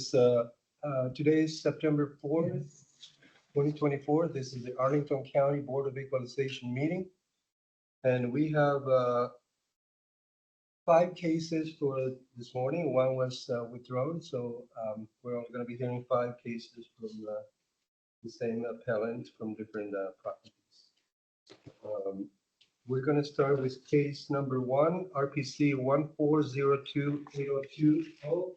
Today is September 4th, 2024. This is the Arlington County Board of Equalization meeting. And we have 5 cases for this morning. One was withdrawn, so we're only going to be hearing 5 cases from the same appellant from different properties. We're going to start with case number 1, RPC 1402820.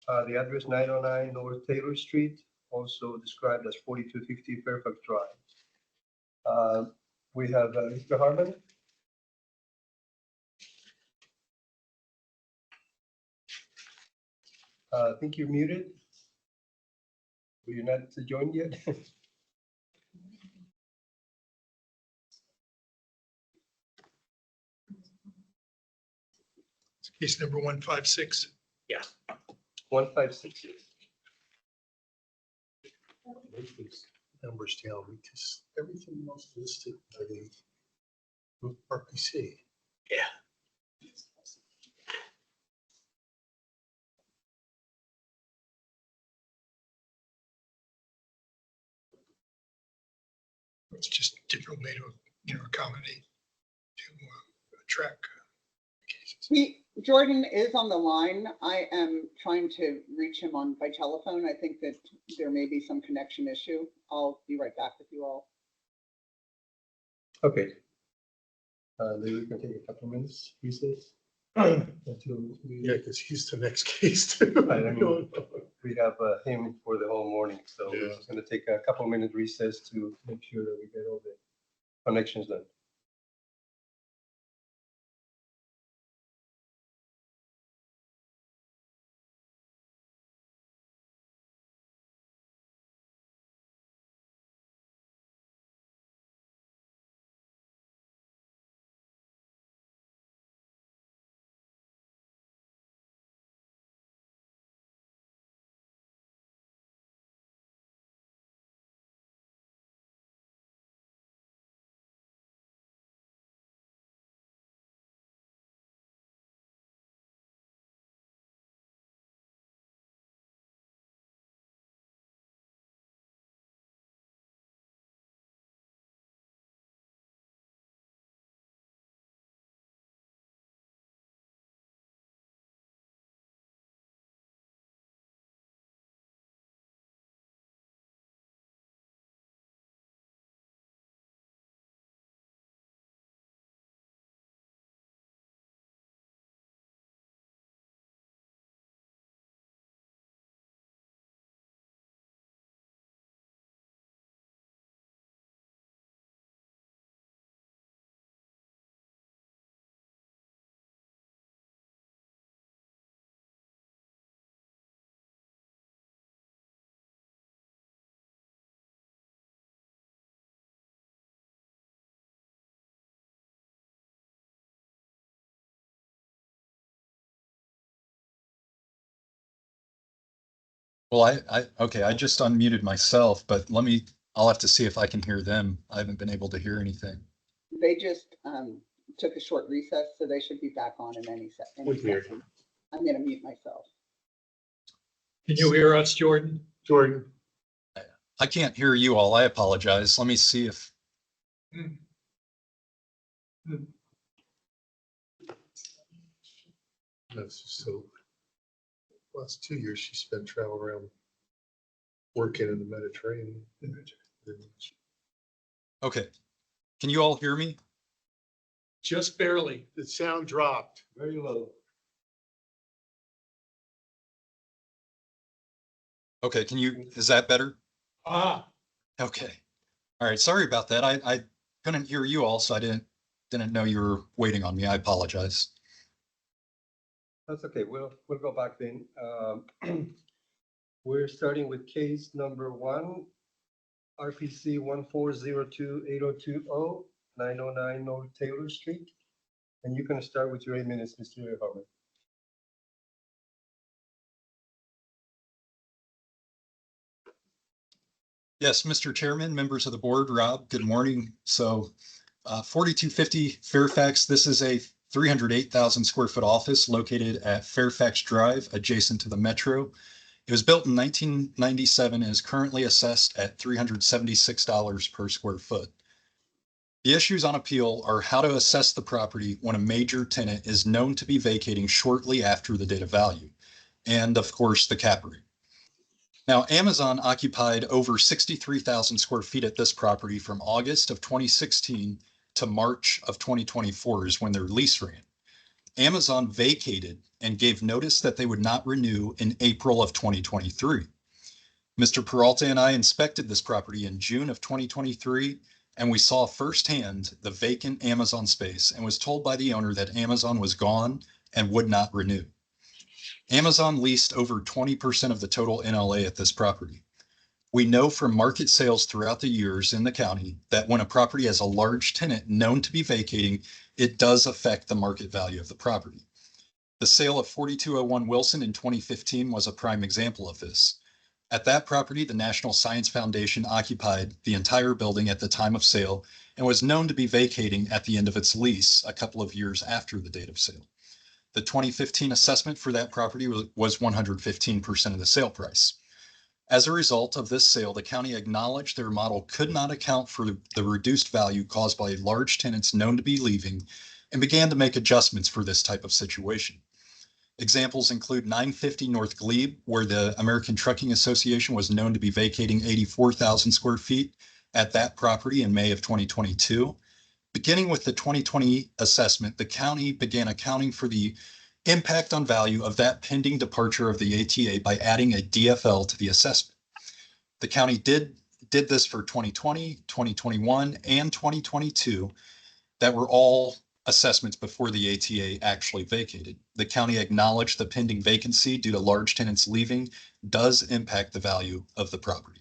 The address 909 North Taylor Street, also described as 4250 Fairfax Drive. We have Mr. Harmon. I think you're muted. You're not joined yet. Case number 156. Yeah. 156. Write these numbers down because everything else listed by the RPC. Yeah. It's just a different way to, accommodate to track cases. Jordan is on the line. I am trying to reach him by telephone. I think that there may be some connection issue. I'll be right back with you all. Okay. Maybe we can take a couple minutes recess. Yeah, because he's the next case too. We have him for the whole morning, so Yeah. we're just going to take a couple minute recess to make sure that we get all the connections done. Well, okay, I just unmuted myself, but I'll have to see if I can hear them. I haven't been able to hear anything. They just took a short recess, so they should be back on in any second. I'm going to mute myself. Can you hear us, Jordan? Jordan. I can't hear you all. I apologize. Let me see if. That's just so. Last 2 years she spent traveling around working in the Mediterranean. Okay. Can you all hear me? Just barely. The sound dropped. Very low. Okay, is that better? Ah. Okay. All right. Sorry about that. I couldn't hear you all, so I didn't know you were waiting on me. I apologize. That's okay. We'll go back then. We're starting with case number 1, RPC 1402820, 909 North Taylor Street. And you can start with your 8 minutes, Mr. Harmon. Yes, Mr. Chairman, members of the board, Rob, good morning. So 4250 Fairfax, this is a 308,000 square foot office located at Fairfax Drive, adjacent to the Metro. It was built in 1997 and is currently assessed at $376 per square foot. The issues on appeal are how to assess the property when a major tenant is known to be vacating shortly after the date of value, and of course, the cap rate. Now, Amazon occupied over 63,000 square feet at this property from August of 2016 to March of 2024 is when their lease ran. Amazon vacated and gave notice that they would not renew in April of 2023. Mr. Peralta and I inspected this property in June of 2023, and we saw firsthand the vacant Amazon space and was told by the owner that Amazon was gone and would not renew. Amazon leased over 20% of the total NLA at this property. We know from market sales throughout the years in the county that when a property has a large tenant known to be vacating, it does affect the market value of the property. The sale of 4201 Wilson in 2015 was a prime example of this. At that property, the National Science Foundation occupied the entire building at the time of sale and was known to be vacating at the end of its lease a couple of years after the date of sale. The 2015 assessment for that property was 115% of the sale price. As a result of this sale, the county acknowledged their model could not account for the reduced value caused by large tenants known to be leaving and began to make adjustments for this type of situation. Examples include 950 North Glebe, where the American Trucking Association was known to be vacating 84,000 square feet at that property in May of 2022. Beginning with the 2020 assessment, the county began accounting for the impact on value of that pending departure of the ATA by adding a DFL to the assessment. The county did this for 2020, 2021, and 2022 that were all assessments before the ATA actually vacated. The county acknowledged the pending vacancy due to large tenants leaving does impact the value of the property.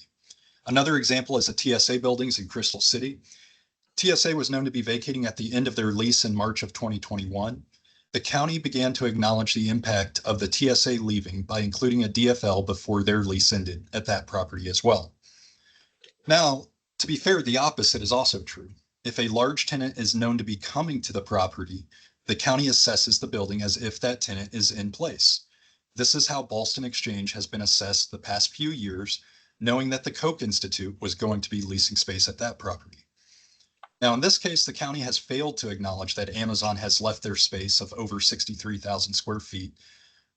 Another example is the TSA buildings in Crystal City. TSA was known to be vacating at the end of their lease in March of 2021. The county began to acknowledge the impact of the TSA leaving by including a DFL before their lease ended at that property as well. Now, to be fair, the opposite is also true. If a large tenant is known to be coming to the property, the county assesses the building as if that tenant is in place. This is how Ballston Exchange has been assessed the past few years, knowing that the Koch Institute was going to be leasing space at that property. Now, in this case, the county has failed to acknowledge that Amazon has left their space of over 63,000 square feet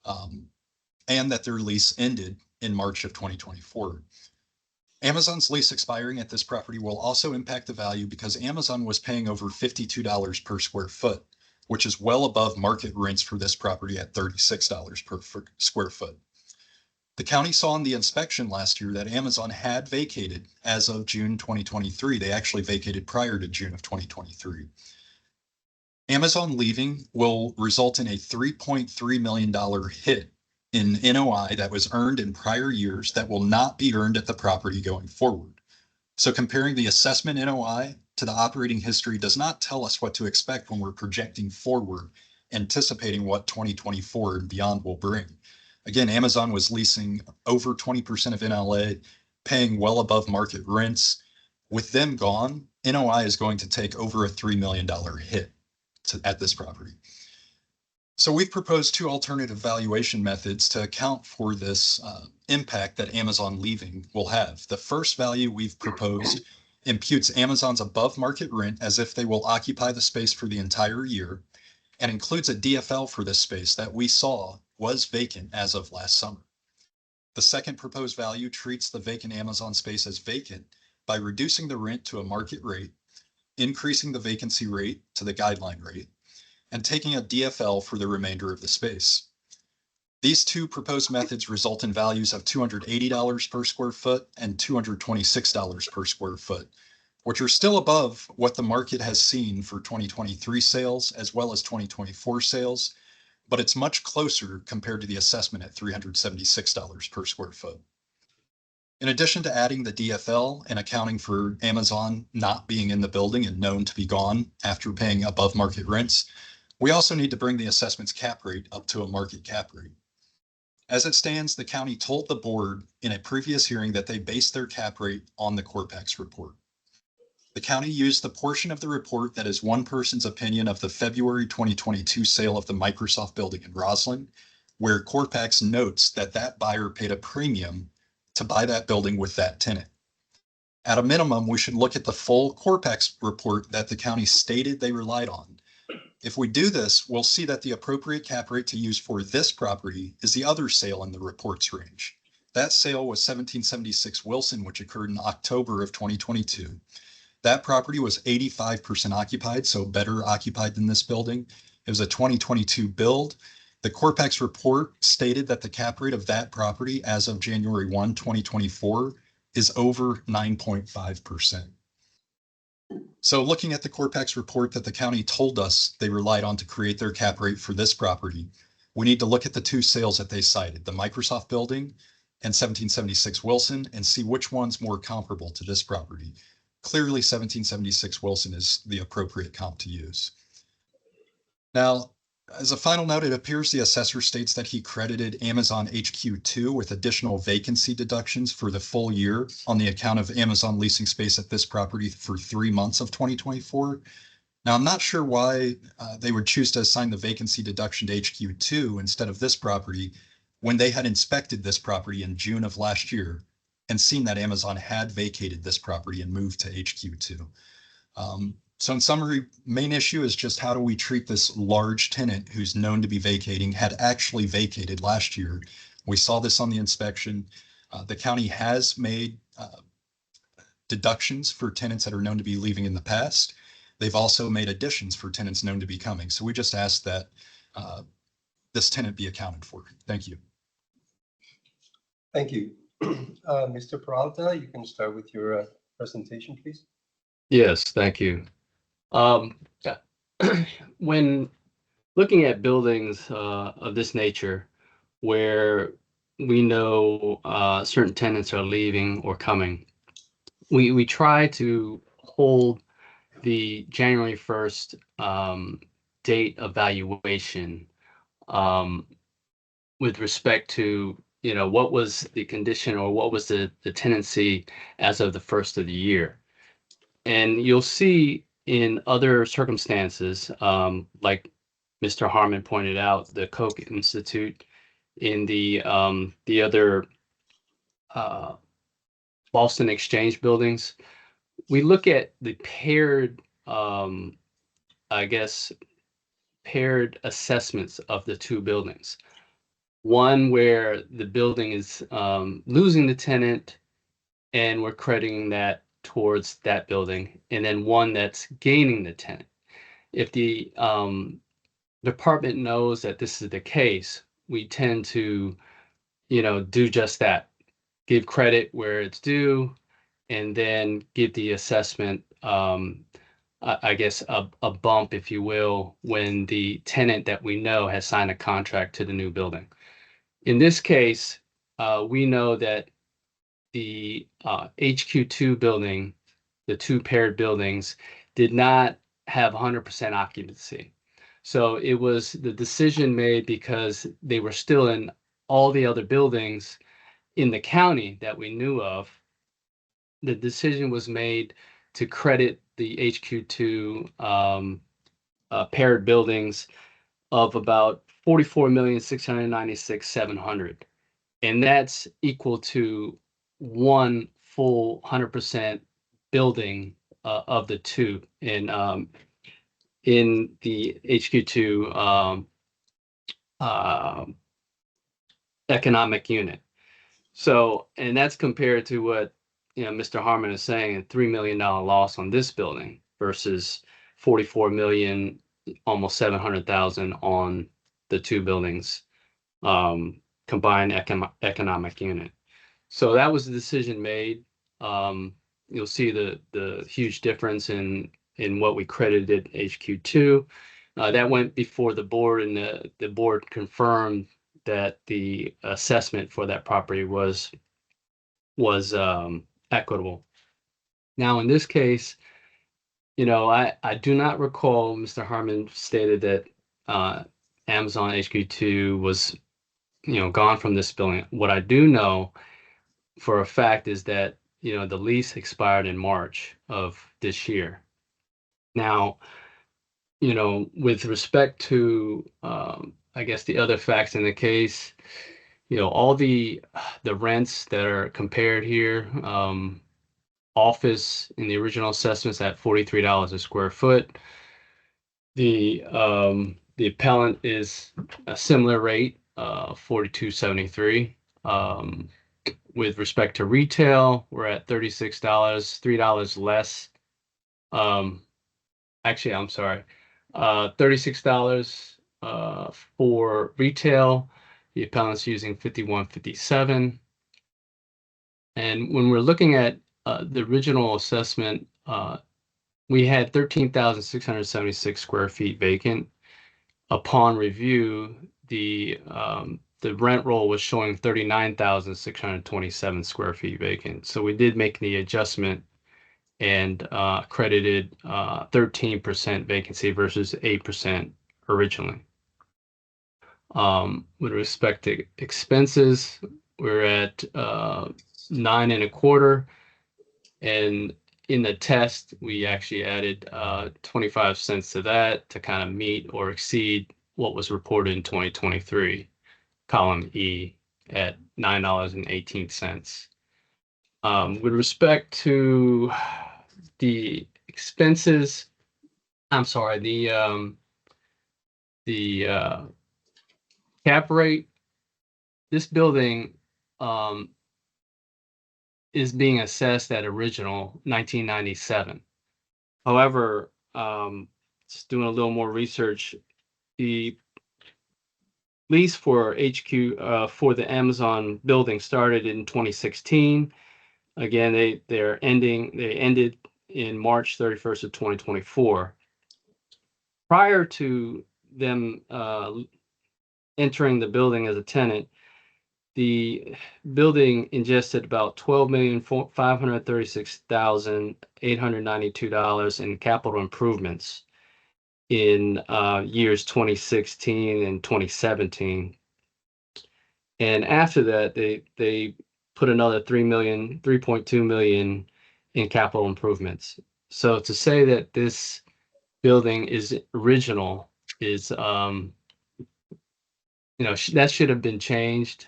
and that their lease ended in March of 2024. Amazon's lease expiring at this property will also impact the value because Amazon was paying over $52 per square foot, which is well above market rents for this property at $36 per square foot. The county saw in the inspection last year that Amazon had vacated as of June 2023. They actually vacated prior to June of 2023. Amazon leaving will result in a $3.3 million hit in NOI that was earned in prior years that will not be earned at the property going forward. So comparing the assessment NOI to the operating history does not tell us what to expect when we're projecting forward, anticipating what 2024 and beyond will bring. Again, Amazon was leasing over 20% of NLA, paying well above market rents. With them gone, NOI is going to take over a $3 million hit at this property. So we've proposed two alternative valuation methods to account for this impact that Amazon leaving will have. The first value we've proposed imputes Amazon's above market rent as if they will occupy the space for the entire year and includes a DFL for this space that we saw was vacant as of last summer. The second proposed value treats the vacant Amazon space as vacant by reducing the rent to a market rate, increasing the vacancy rate to the guideline rate, and taking a DFL for the remainder of the space. These two proposed methods result in values of $280 per square foot and $226 per square foot, which are still above what the market has seen for 2023 sales as well as 2024 sales, but it's much closer compared to the assessment at $376 per square foot. In addition to adding the DFL and accounting for Amazon not being in the building and known to be gone after paying above market rents, we also need to bring the assessment's cap rate up to a market cap rate. As it stands, the county told the board in a previous hearing that they based their cap rate on the Corpex report. The county used the portion of the report that is one person's opinion of the February 2022 sale of the Microsoft building in Roslyn, where Corpax notes that that buyer paid a premium to buy that building with that tenant. At a minimum, we should look at the full Corpax report that the county stated they relied on. If we do this, we'll see that the appropriate cap rate to use for this property is the other sale in the report's range. That sale was 1776 Wilson, which occurred in October of 2022. That property was 85% occupied, so better occupied than this building. It was a 2022 build. The Corpax report stated that the cap rate of that property as of January 1, 2024 is over 9.5%. So looking at the Corpax report that the county told us they relied on to create their cap rate for this property, we need to look at the two sales that they cited, the Microsoft building and 1776 Wilson, and see which one's more comparable to this property. Clearly, 1776 Wilson is the appropriate comp to use. Now, as a final note, it appears the assessor states that he credited Amazon HQ2 with additional vacancy deductions for the full year on the account of Amazon leasing space at this property for 3 months of 2024. Now, I'm not sure why they would choose to assign the vacancy deduction to HQ2 instead of this property when they had inspected this property in June of last year and seen that Amazon had vacated this property and moved to HQ2. So in summary, main issue is just how do we treat this large tenant who's known to be vacating, had actually vacated last year. We saw this on the inspection. The county has made deductions for tenants that are known to be leaving in the past. They've also made additions for tenants known to be coming. So we just ask that this tenant be accounted for. Thank you. Thank you. Mr. Peralta, you can start with your presentation, please. Yes, thank you. When looking at buildings of this nature, where we know certain tenants are leaving or coming, we try to hold the January 1st date evaluation with respect to, you know, what was the condition or what was the tenancy as of the first of the year. And you'll see in other circumstances, like Mr. Harmon pointed out, the Koch Institute, in the other Boston Exchange buildings, we look at the paired, paired assessments of the two buildings. One where the building is losing the tenant and we're crediting that towards that building, and then one that's gaining the tenant. If the department knows that this is the case, we tend to, you know, do just that, give credit where it's due, and then give the assessment, I guess, a bump, if you will, when the tenant that we know has signed a contract to the new building. In this case, we know that the HQ2 building, the two paired buildings, did not have 100% occupancy. So it was the decision made because they were still in all the other buildings in the county that we knew of. The decision was made to credit the HQ2 paired buildings of about $44,696,700. And that's equal to one full 100% building of the two in the HQ2 economic unit. So, and that's compared to what, you know, Mr. Harmon is saying, a $3 million loss on this building versus 44 million, almost 700,000 on the two buildings combined economic unit. So that was the decision made. You'll see the huge difference in what we credited HQ2. That went before the board, and the board confirmed that the assessment for that property was equitable. Now, in this case, you know, I do not recall Mr. Harmon stated that Amazon HQ2 was, you know, gone from this building. What I do know for a fact is that, you know, the lease expired in March of this year. Now, you know, with respect to, I guess the other facts in the case, all the rents that are compared here, office in the original assessments at $43 a square foot. The appellant is a similar rate, $42.73. With respect to retail, we're at $36, $3 less. Actually, I'm sorry, $36 for retail. The appellant's using $51.57. And when we're looking at the original assessment, we had 13,676 square feet vacant. Upon review, the rent roll was showing 39,627 square feet vacant. So we did make the adjustment and credited 13% vacancy versus 8% originally. With respect to expenses, we're at 9.25, and in the test, we actually added 25 cents to that to kind of meet or exceed what was reported in 2023, column E at $9.18. With respect to the expenses, I'm sorry, the cap rate, this building is being assessed at original 1997. However, just doing a little more research, the lease for HQ for the Amazon building started in 2016. Again, they ended in March 31st of 2024. Prior to them entering the building as a tenant, the building ingested about $12,536,892 in capital improvements in years 2016 and 2017. And after that, they put another $3.2 million in capital improvements. So to say that this building is original is, that should have been changed.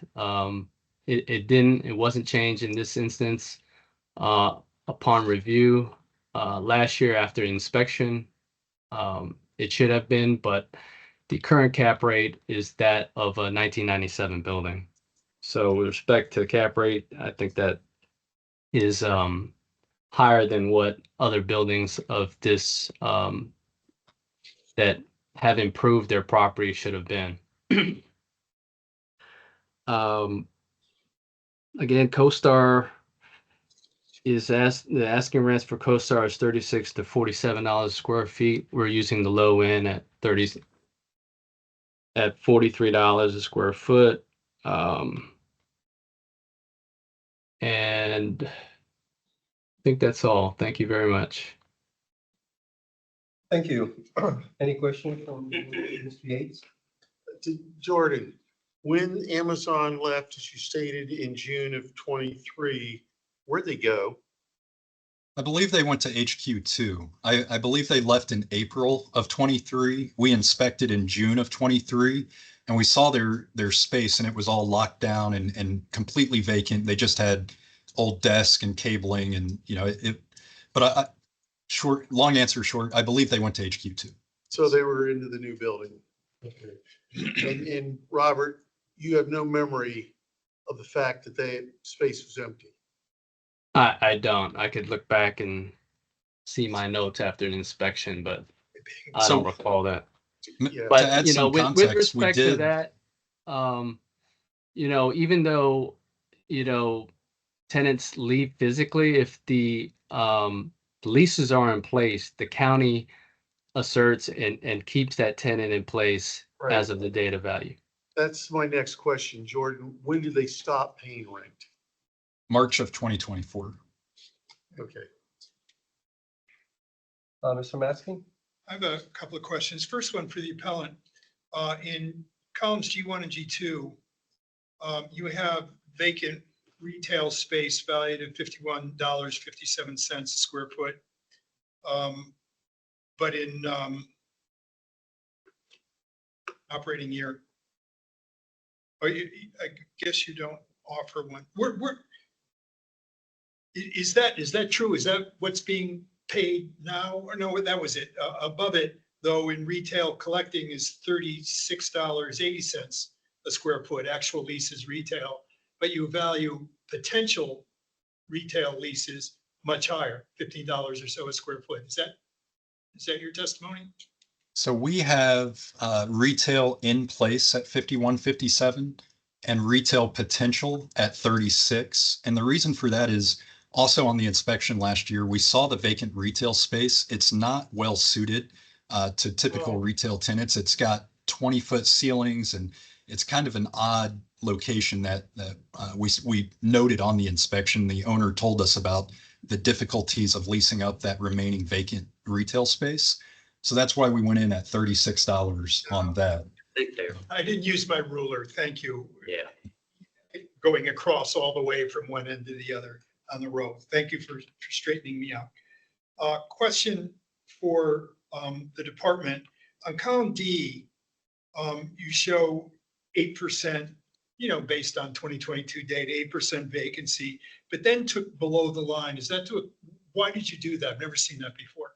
It didn't. It wasn't changed in this instance. Upon review last year after inspection, it should have been, but the current cap rate is that of a 1997 building. So with respect to the cap rate, I think that is higher than what other buildings of this that have improved their property should have been. Again, CoStar is the asking rents for CoStar is $36 to $47 a square feet. We're using the low end at $43 a square foot. And I think that's all. Thank you very much. Thank you. Any questions from Mr. Yates? Jordan, when Amazon left, as you stated, in June of 23, where'd they go? I believe they went to HQ2. I believe they left in April of 23. We inspected in June of 23, and we saw their space, and it was all locked down and completely vacant. They just had old desk and cabling, and but long answer short, I believe they went to HQ2. So they were into the new building. Okay. And Robert, you have no memory of the fact that space was empty. I don't. I could look back and see my notes after an inspection, but I don't recall that. Yeah. But to add some with context, respect we to did. that, even though tenants leave physically, if the leases are in place, the county asserts and keeps that tenant in place Right. as of the date of value. That's my next question, Jordan. When did they stop paying rent? March of 2024. Okay. Mr. Maskey? I have a couple of questions. First one for the appellant. In columns G1 and G2, you have vacant retail space valued at $51.57 a square foot. But in operating year, Oh, I guess you don't offer one. Is that true? Is that what's being paid now? Or no, that was it. Above it, though, in retail collecting is $36.80 a square foot, actual leases retail, but you value potential retail leases much higher, $15 or so a square foot. Is that your testimony? So we have retail in place at 5157 and retail potential at 36. And the reason for that is also on the inspection last year, we saw the vacant retail space. It's not well suited to typical retail tenants. It's got 20-foot ceilings and it's kind of an odd location that we noted on the inspection. The owner told us about the difficulties of leasing up that remaining vacant retail space. So that's why we went in at $36 on that. I didn't use my ruler. Thank you. Yeah. Going across all the way from one end to the other on the row. Thank you for straightening me out. Question for the department. On column D, you show 8%, based on 2022 data, 8% vacancy, but then took below the line. Is that why did you do that? I've never seen that before.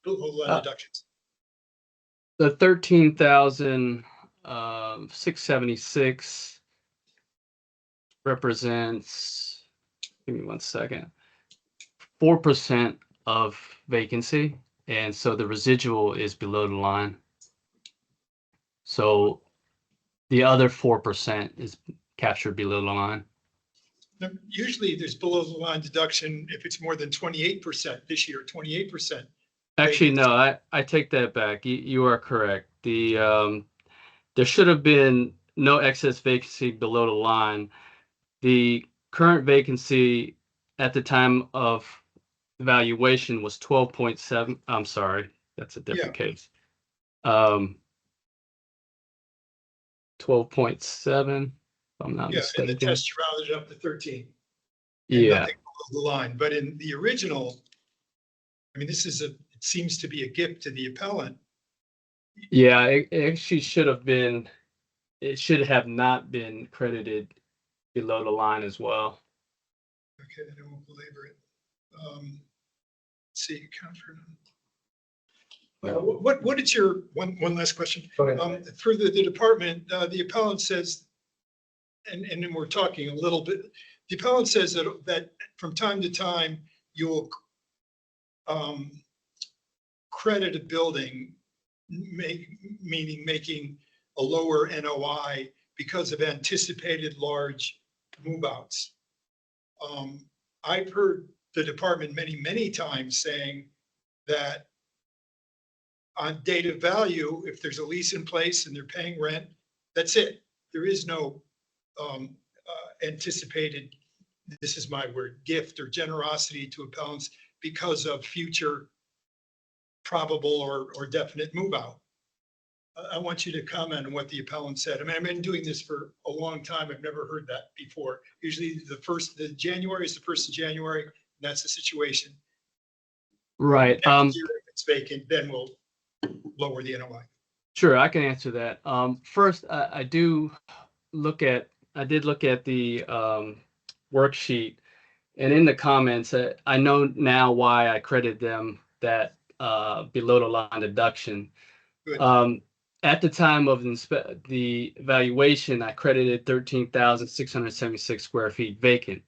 Below the line deductions. The 13,676 represents, give me 1 second, 4% of vacancy. And so the residual is below the line. So the other 4% is captured below the line. Now, usually there's below the line deduction if it's more than 28% this year, 28%. Actually, no, I take that back. You are correct. There should have been no excess vacancy below the line. The current vacancy at the time of valuation was 12.7. I'm sorry, that's a different case. 12.7, if I'm not Yeah, and the mistaken. test you rounded up to 13. And Yeah, nothing below the line. But in the original, I mean, it seems to be a gift to the appellant. yeah, it actually should have been, it should have not been credited below the line as well. Okay, I won't belabor it. Let's see, account for. What is your, one last question. Go ahead. For the department, the appellant says, and then we're talking a little bit, the appellant says that from time to time, you'll credit a building, meaning making a lower NOI because of anticipated large move-outs. I've heard the department many times saying that on date of value, if there's a lease in place and they're paying rent, that's it. There is no anticipated, this is my word, gift or generosity to appellants because of future probable or definite move out. I want you to comment on what the appellant said. I mean, I've been doing this for a long time. I've never heard that before. Usually the January is the 1st of January, and that's the situation. Right. Next year, if it's vacant, then we'll lower the NOI. Sure, I can answer that. First, I did look at the worksheet, and in the comments, I know now why I credited them that below the line deduction. Good. At the time of the evaluation, I credited 13,676 square feet vacant,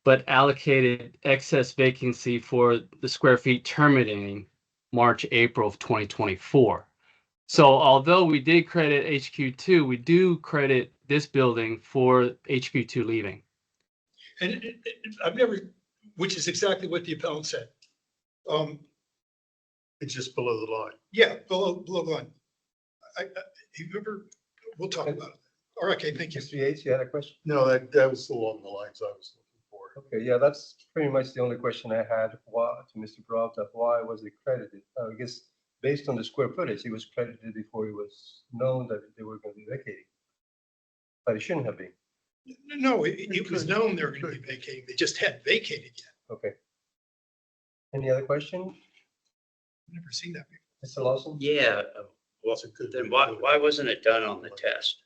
but allocated excess vacancy for the square feet terminating March, April of 2024. So although we did credit HQ2, we do credit this building for HQ2 leaving. And I've never, which is exactly what the appellant said. It's just below the line. Yeah, below the line. We'll talk about it. All right, okay, thank you. Mr. Yates, you had a question? No, that was along the lines I was looking for. Okay, yeah, that's pretty much the only question I had to Mr. Peralta. Why was it credited? I guess based on the square footage, it was credited before it was known that they were going to be vacating. But it shouldn't have been. No, it was known they were going to be vacating. They just hadn't vacated yet. Okay. Any other question? Never seen that before. Mr. Lawson? Yeah, well, That's a good. then why wasn't it done on the test?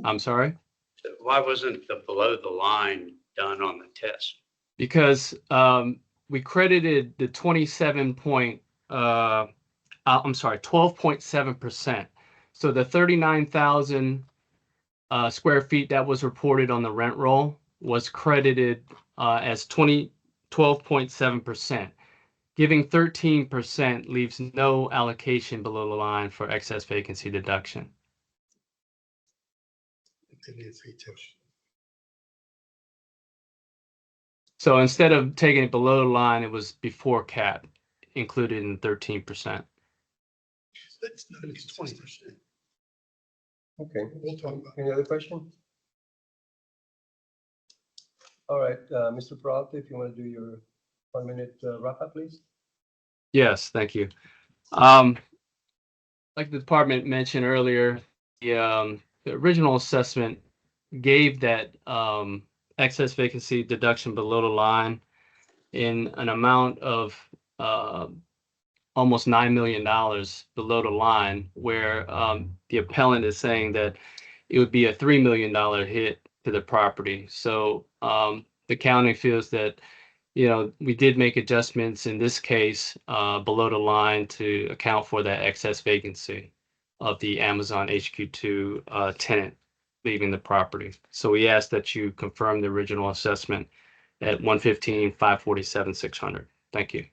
I'm sorry? So why wasn't the below the line done on the test? Because we credited the 12.7%. So the 39,000 square feet that was reported on the rent roll was credited as 12.7%. Giving 13% leaves no allocation below the line for excess vacancy deduction. So instead of taking it below the line, it was before cap, included in 13%. That's not It's 20%. Okay, We'll talk about it. any other question? All right, Mr. Peralta, if you want to do your 1 minute wrap up, please. Yes, thank you. Like the department mentioned earlier, the original assessment gave that excess vacancy deduction below the line in an amount of almost $9 million below the line, where the appellant is saying that it would be a $3 million hit to the property. So the county feels that, we did make adjustments in this case below the line to account for that excess vacancy of the Amazon HQ2 tenant leaving the property. So we ask that you confirm the original assessment at 115, 547, 600. Thank you.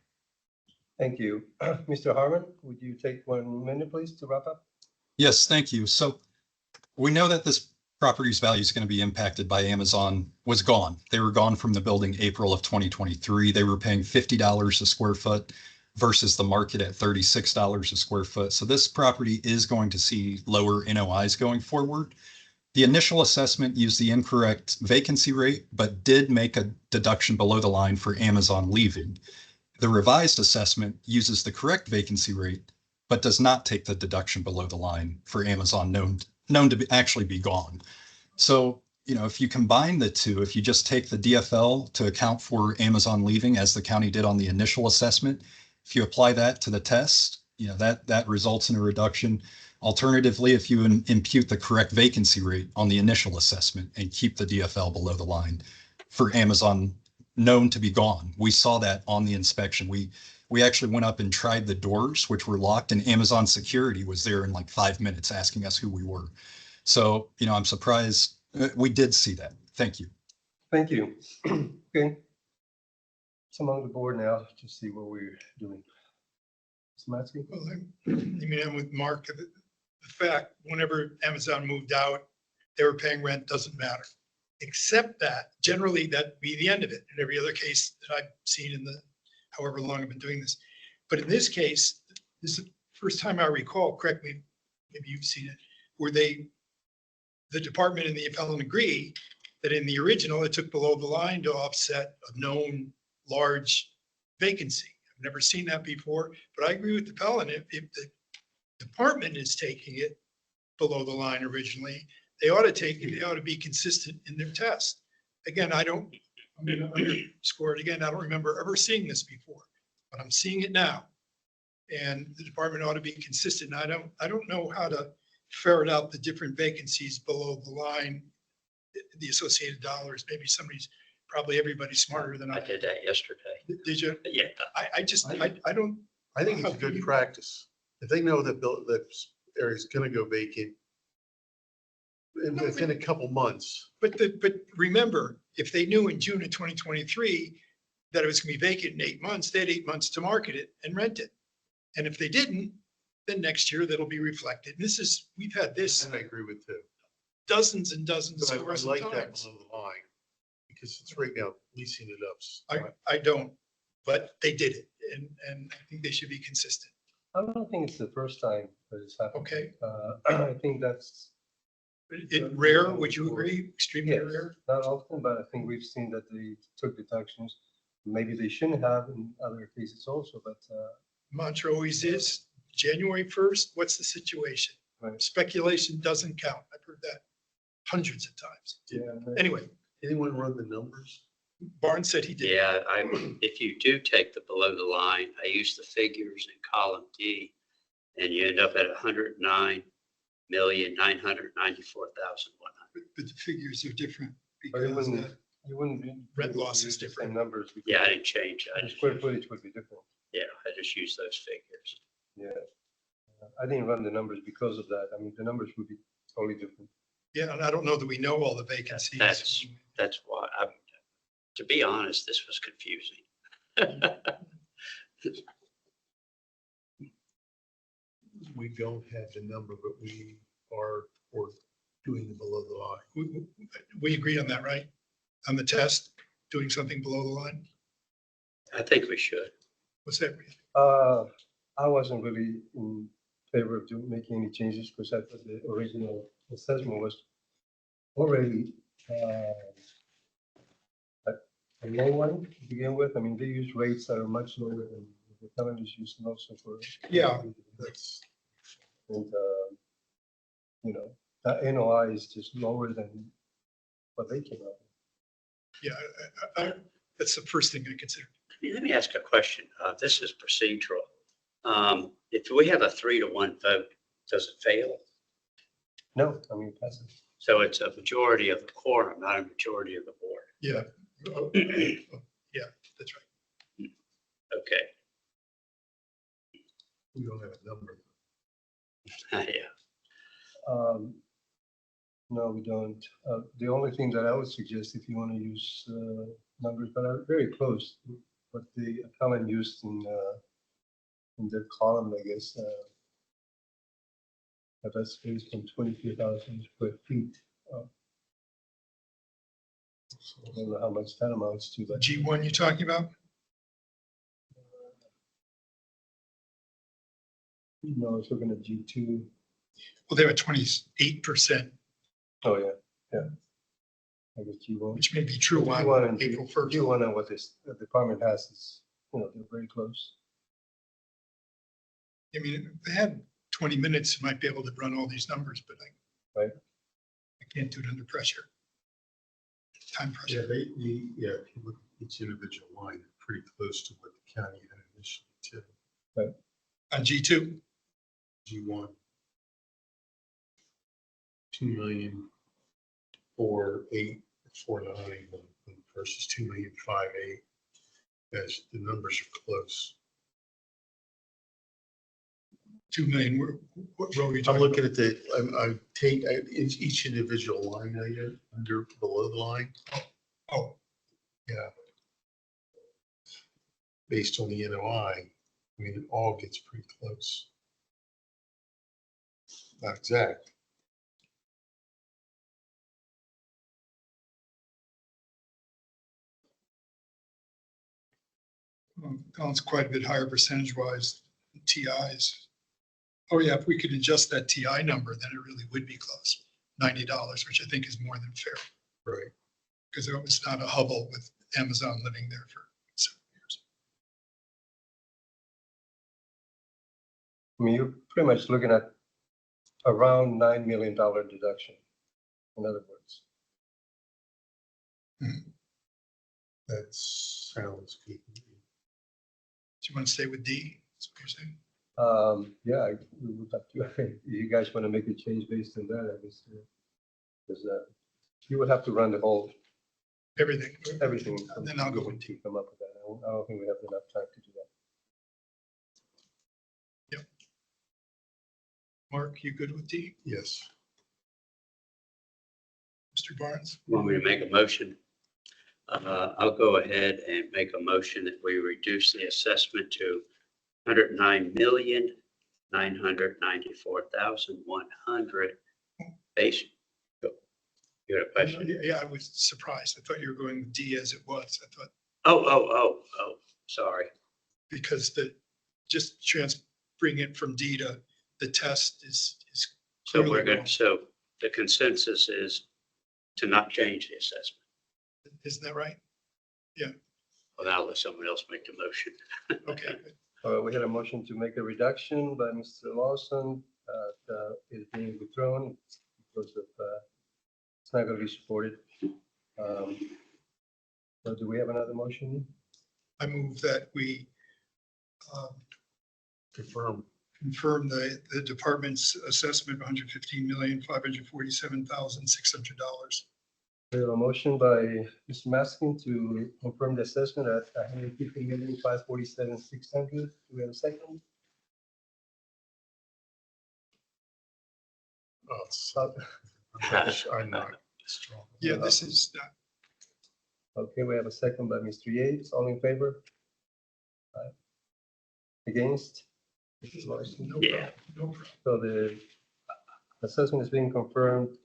Thank you. Mr. Harmon, would you take 1 minute, please, to wrap up? Yes, thank you. So we know that this property's value is going to be impacted by Amazon was gone. They were gone from the building April of 2023. They were paying $50 a square foot versus the market at $36 a square foot. So this property is going to see lower NOIs going forward. The initial assessment used the incorrect vacancy rate, but did make a deduction below the line for Amazon leaving. The revised assessment uses the correct vacancy rate, but does not take the deduction below the line for Amazon known to actually be gone. So, if you combine the two, if you just take the DFL to account for Amazon leaving as the county did on the initial assessment, if you apply that to the test, that results in a reduction. Alternatively, if you impute the correct vacancy rate on the initial assessment and keep the DFL below the line for Amazon known to be gone. We saw that on the inspection. We actually went up and tried the doors, which were locked, and Amazon security was there in like 5 minutes asking us who we were. So, I'm surprised we did see that. Thank you. Thank you. Okay. It's among the board now to see what we're doing. Mr. Matsky? Well, I'm with Mark. The fact, whenever Amazon moved out, they were paying rent, doesn't matter. Except that generally that'd be the end of it in every other case that I've seen in the however long I've been doing this. But in this case, this is the first time I recall, correct me, maybe you've seen it, where the department and the appellant agree that in the original, it took below the line to offset a known large vacancy. I've never seen that before, but I agree with the appellant. If the department is taking it below the line originally, they ought to be consistent in their test. Again, I'm going to underscore it again. I don't remember ever seeing this before, but I'm seeing it now. And the department ought to be consistent. I don't know how to ferret out the different vacancies below the line, the associated dollars. Maybe probably everybody's smarter than I I did that yesterday. Did you? Yeah. I don't. I think it's good practice. If they know that that area is going to go vacant within a couple months. But remember, if they knew in June of 2023 that it was going to be vacant in 8 months, they had 8 months to market it and rent it. And if they didn't, then next year that'll be reflected. We've had this And I agree with too. dozens and dozens But of I like that times. below the line because it's right now leasing it up. I don't, but they did it, and I think they should be consistent. I don't think it's the first time that it's happened. Okay, I think that's rare, would you agree? Extremely yes, rare? not often, but I think we've seen that they took deductions. Maybe they shouldn't have in other cases also, but Mantra always is January 1st, what's the situation? Right. Speculation doesn't count. I've heard that hundreds of times. yeah. Anyway, Anyone run the numbers? Barnes said he did. Yeah, if you do take the below the line, I use the figures in column D, and you end up at 109 $1,994,100. But the figures are different But it because wouldn't, you wouldn't be. Rent able to loss is use the different. Same numbers. because Yeah, I didn't change. The square footage would be different. Yeah, I just used those figures. Yeah. I didn't run the numbers because of that. I mean, the numbers would be totally different. yeah, and I don't know that we know all the vacancies. That's why, to be honest, this was confusing. We don't have the number, but we are doing the below the line. We agreed on that, right? On the test, doing something below the line? I think we should. What's that? I wasn't really in favor of making any changes because I thought the original assessment was already a low one to begin with. I mean, they use rates that are much lower than the town is using also for. Yeah. That's, And, you know, that NOI is just lower than what they came up with. Yeah, that's the first thing I consider. Let me ask a question. This is procedural. If we have a 3-to-1 vote, does it fail? No, I mean, passive. So it's a majority of the quorum, not a majority of the board. Yeah. Oh, yeah, that's right. Okay. we don't have a number. Yeah. No, we don't. The only thing that I would suggest, if you want to use numbers that are very close, what the appellant used in their column, I guess, that's based on 23,000 square feet. So I don't know how much that amounts to, but G1 you're talking about? no, I was looking at G2. Well, they were 28%, Oh, yeah, yeah. I guess G1. which may be true G1 on and April 1st. G1 and what this the department has is, they're very close. I mean, if they had 20 minutes, you might be able to run all these numbers, but Right. I can't do it under pressure. Time Yeah, pressure. if you look at each individual line, they're pretty close to what the county had initially too. On G2, G1. 2,000,048,49 versus 2,000,058. As the numbers are close. 2 million, what row are you I'm talking looking about? at each individual line item under below the line. Oh, Yeah. Based on the NOI, I mean, it all gets pretty close. Not exact. Collins quite a bit higher percentage wise than TIs. Oh yeah, if we could adjust that TI number, then it really would be close. $90, which I think is more than fair, Right. because it was not a hovel with Amazon living there for several years. I mean, you're pretty much looking at around $9 million deduction, in other words. That sounds good. Do you want to stay with D? That's what you're saying? Yeah, we would have to, you guys want to make a change based on that, I guess. Because you would have to run the whole, Everything. everything. And then I'll go with to come up with that. I don't think we have enough time to do that. Mark, you good with D? Yes. Mr. Barnes? Want me to make a motion? I'll go ahead and make a motion that we reduce the assessment to 109,994,100 base. You got a question? Yeah, I was surprised. I thought you were going with D as it was. I thought, Oh, sorry. because bring it from D to the test is So we're clearly going, wrong. so the consensus is to not change the assessment. Isn't that right? Well, now let someone else make the motion. Okay. We had a motion to make a reduction by Mr. Lawson, that is being withdrawn because of, it's not going to be supported. So do we have another motion? I move that we Confirm. confirm the department's assessment of $115,547,600. We have a motion by Mr. Maskin to confirm the assessment at 150,547,600. Do we have a second? I'm not strong. Yeah, this is, Okay, we have a second by Mr. Yates. All in favor? Aye. Against? Mrs. Larson? no Yeah. problem. So the assessment is being confirmed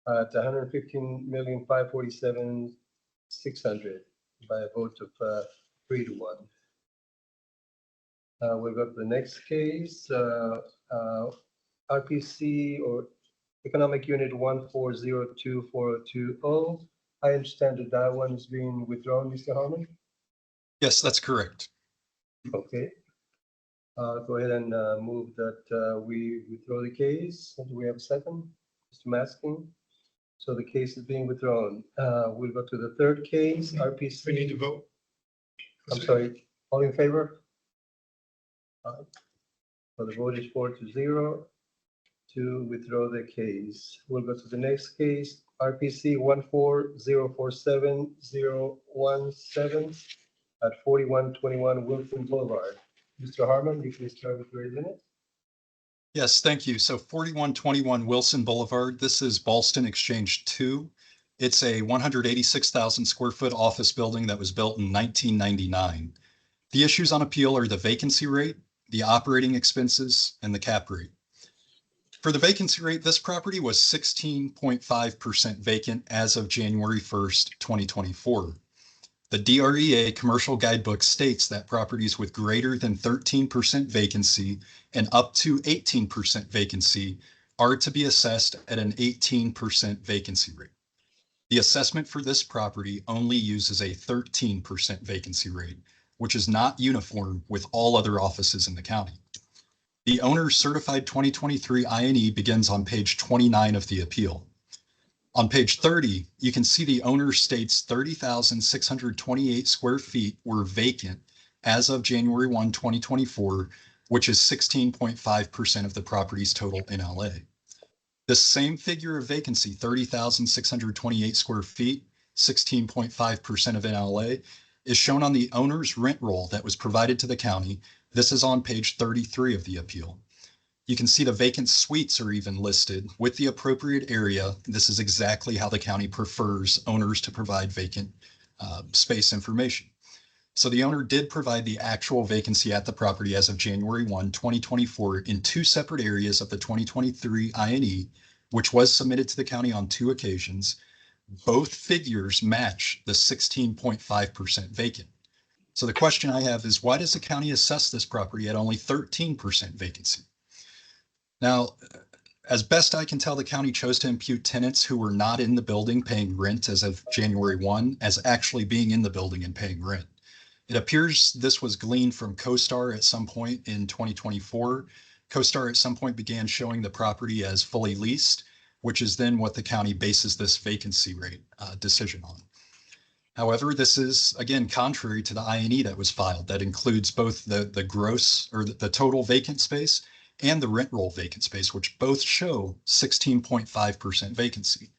at 115,547,600 by a vote of 3-1. We'll go to the next case, RPC or Economic Unit 1402420. I understand that that one is being withdrawn, Mr. Harmon? Yes, that's correct. Okay. Go ahead and move that we withdraw the case. Do we have a second? Mr. Maskin? So the case is being withdrawn. We'll go to the third case, RPC. We need to vote. I'm sorry, all in favor? Aye. So the vote is 4-0 to withdraw the case. We'll go to the next case, RPC 14047-017 at 4121 Wilson Boulevard. Mr. Harmon, you can start with your minute. Yes, thank you. So 4121 Wilson Boulevard, this is Ballston Exchange 2. It's a 186,000 square foot office building that was built in 1999. The issues on appeal are the vacancy rate, the operating expenses, and the cap rate. For the vacancy rate, this property was 16.5% vacant as of January 1st, 2024. The DREA commercial guidebook states that properties with greater than 13% vacancy and up to 18% vacancy are to be assessed at an 18% vacancy rate. The assessment for this property only uses a 13% vacancy rate, which is not uniform with all other offices in the county. The owner's certified 2023 INE begins on page 29 of the appeal. On page 30, you can see the owner states 30,628 square feet were vacant as of January 1, 2024, which is 16.5% of the property's total NLA. This same figure of vacancy, 30,628 square feet, 16.5% of NLA, is shown on the owner's rent roll that was provided to the county. This is on page 33 of the appeal. You can see the vacant suites are even listed with the appropriate area. This is exactly how the county prefers owners to provide vacant space information. So the owner did provide the actual vacancy at the property as of January 1, 2024 in 2 separate areas of the 2023 INE, which was submitted to the county on 2 occasions. Both figures match the 16.5% vacant. So the question I have is, why does the county assess this property at only 13% vacancy? Now, as best I can tell, the county chose to impute tenants who were not in the building paying rent as of January 1 as actually being in the building and paying rent. It appears this was gleaned from CoStar at some point in 2024. CoStar at some point began showing the property as fully leased, which is then what the county bases this vacancy rate decision on. However, this is, again, contrary to the INE that was filed that includes both the gross or the total vacant space and the rent roll vacant space, which both show 16.5% vacancy.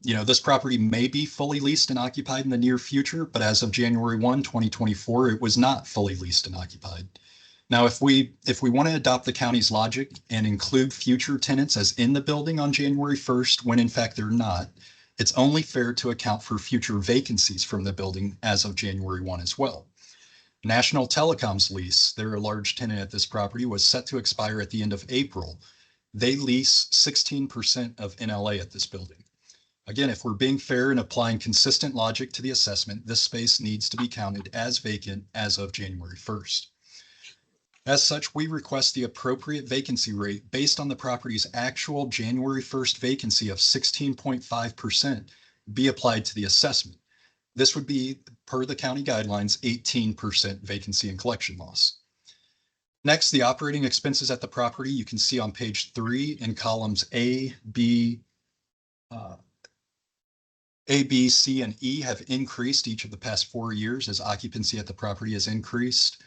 This property may be fully leased and occupied in the near future, but as of January 1, 2024, it was not fully leased and occupied. Now, if we want to adopt the county's logic and include future tenants as in the building on January 1st, when in fact they're not, it's only fair to account for future vacancies from the building as of January 1 as well. National Telecom's lease, they're a large tenant at this property, was set to expire at the end of April. They lease 16% of NLA at this building. Again, if we're being fair and applying consistent logic to the assessment, this space needs to be counted as vacant as of January 1st. As such, we request the appropriate vacancy rate based on the property's actual January 1st vacancy of 16.5% be applied to the assessment. This would be, per the county guidelines, 18% vacancy and collection loss. Next, the operating expenses at the property, you can see on page 3 in columns A, B, C, and E have increased each of the past 4 years as occupancy at the property has increased.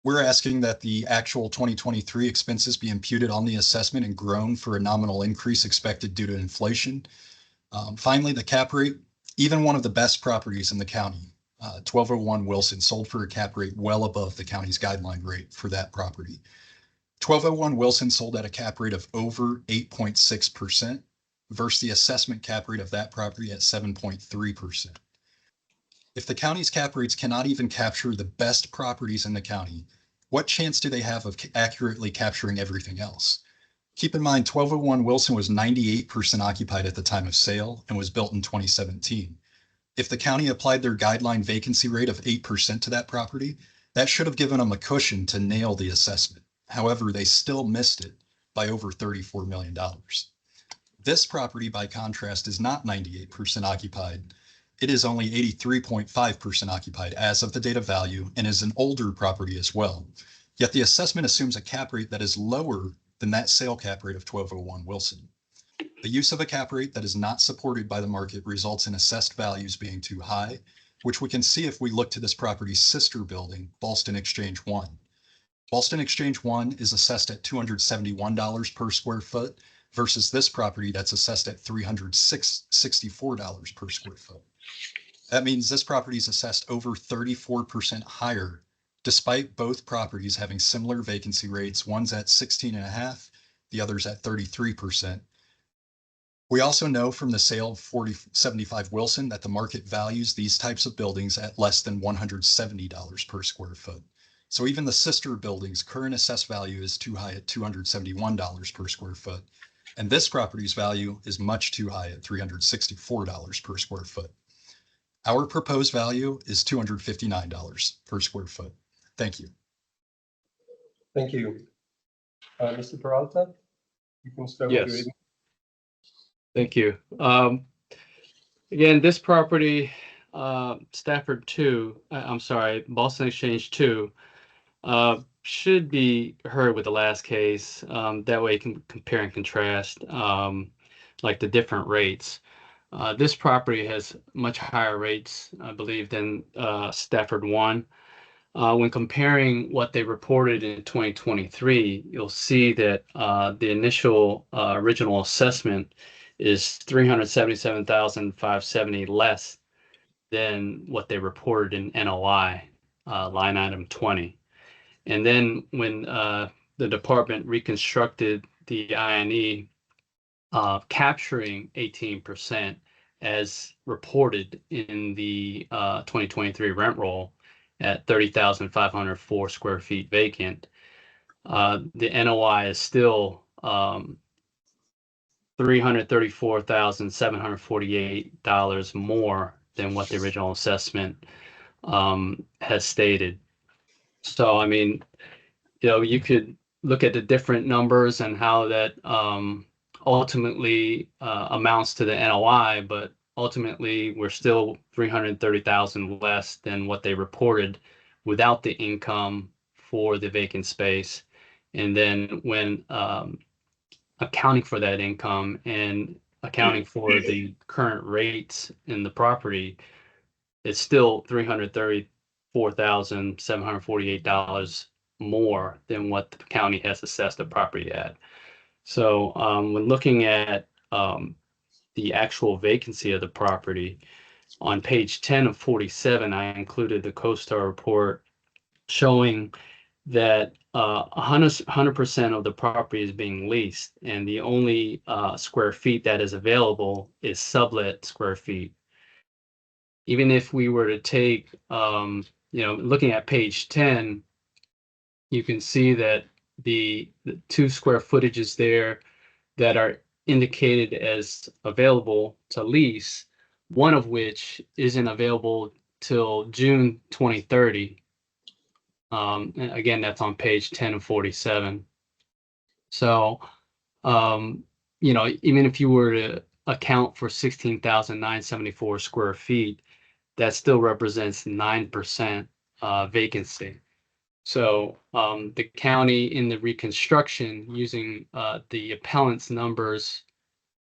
We're asking that the actual 2023 expenses be imputed on the assessment and grown for a nominal increase expected due to inflation. Finally, the cap rate, even one of the best properties in the county, 1201 Wilson, sold for a cap rate well above the county's guideline rate for that property. 1201 Wilson sold at a cap rate of over 8.6% versus the assessment cap rate of that property at 7.3%. If the county's cap rates cannot even capture the best properties in the county, what chance do they have of accurately capturing everything else? Keep in mind, 1201 Wilson was 98% occupied at the time of sale and was built in 2017. If the county applied their guideline vacancy rate of 8% to that property, that should have given them a cushion to nail the assessment. However, they still missed it by over $34 million. This property, by contrast, is not 98% occupied. It is only 83.5% occupied as of the date of value and is an older property as well. Yet the assessment assumes a cap rate that is lower than that sale cap rate of 1201 Wilson. The use of a cap rate that is not supported by the market results in assessed values being too high, which we can see if we look to this property's sister building, Ballston Exchange 1. Ballston Exchange 1 is assessed at $271 per square foot versus this property that's assessed at $364 per square foot. That means this property is assessed over 34% higher, despite both properties having similar vacancy rates. One's at 16.5%, the other's at 33%. We also know from the sale of 4075 Wilson that the market values these types of buildings at less than $170 per square foot. So even the sister building's current assessed value is too high at $271 per square foot. And this property's value is much too high at $364 per square foot. Our proposed value is $259 per square foot. Thank you. Thank you. Mr. Peralta, you can start with your. Yes. Thank you. Again, this property, Stafford 2, I'm sorry, Ballston Exchange 2, should be heard with the last case. That way you can compare and contrast like the different rates. This property has much higher rates, I believe, than Stafford 1. When comparing what they reported in 2023, you'll see that the initial original assessment is $377,570 less than what they reported in NOI, line item 20. And then when the department reconstructed the INE, capturing 18% as reported in the 2023 rent roll at 30,504 square feet vacant, the NOI is still $334,748 more than what the original assessment has stated. So, I mean, you could look at the different numbers and how that ultimately amounts to the NOI, but ultimately we're still 330,000 less than what they reported without the income for the vacant space. And then when accounting for that income and accounting for the current rates in the property, it's still $334,748 more than what the county has assessed the property at. So when looking at the actual vacancy of the property, on page 10 of 47, I included the CoStar report showing that 100% of the property is being leased, and the only square feet that is available is sublet square feet. Even if we were to take, looking at page 10, you can see that the 2 square footages there that are indicated as available to lease, one of which isn't available till June 2030. And again, that's on page 10 of 47. So, even if you were to account for 16,974 square feet, that still represents 9% vacancy. So the county in the reconstruction, using the appellant's numbers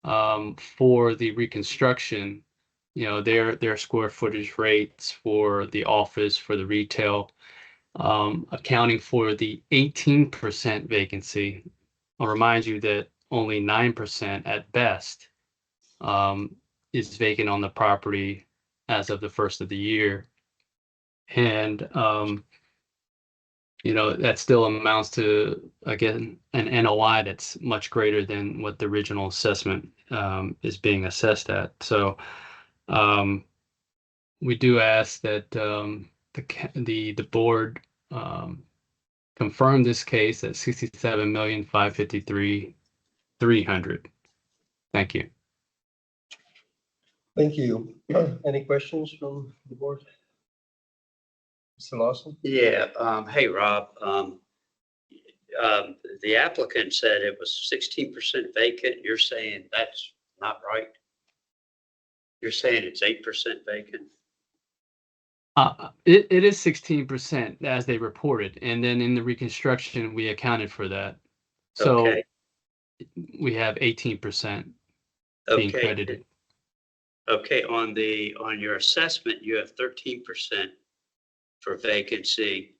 for the reconstruction, their square footage rates for the office, for the retail, accounting for the 18% vacancy. I'll remind you that only 9% at best is vacant on the property as of the first of the year. And, that still amounts to, again, an NOI that's much greater than what the original assessment is being assessed at. So we do ask that the board confirm this case at 67,553,300. Thank you. Thank you. Any questions from the board? Mr. Lawson? Yeah, hey, Rob, the applicant said it was 16% vacant. You're saying that's not right? You're saying it's 8% vacant? It is 16% as they reported, and then in the reconstruction, we accounted for that. So Okay, we have 18% being okay. credited. Okay, on your assessment, you have 13% for vacancy,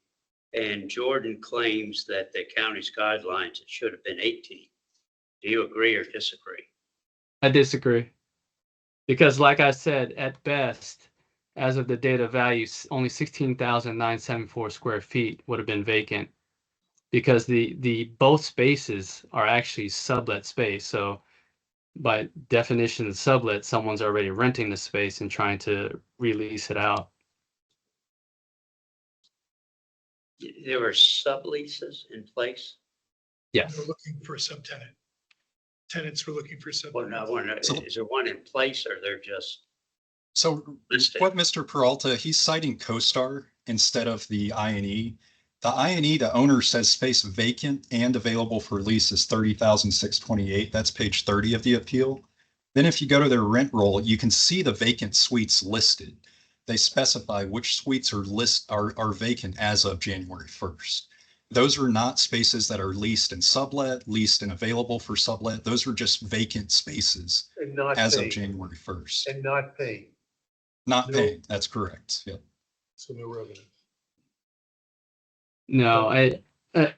and Jordan claims that the county's guidelines, it should have been 18. Do you agree or disagree? I disagree. Because like I said, at best, as of the data value, only 16,974 square feet would have been vacant, because the both spaces are actually sublet space. So by definition, sublet, someone's already renting the space and trying to release it out. There were subleases in place? Yes. We're looking for a subtenant. Tenants were looking for Well, no, subtenants. is there one in place or they're just So listed? what Mr. Peralta, he's citing CoStar instead of the I&E. The I&E, the owner says space vacant and available for lease is 30,628. That's page 30 of the appeal. Then if you go to their rent roll, you can see the vacant suites listed. They specify which suites are vacant as of January 1st. Those are not spaces that are leased and sublet, leased and available for sublet. Those are just vacant spaces And not as of paid, January 1st. and not paid, Not No. paying, that's correct. Yep. so no revenue. No,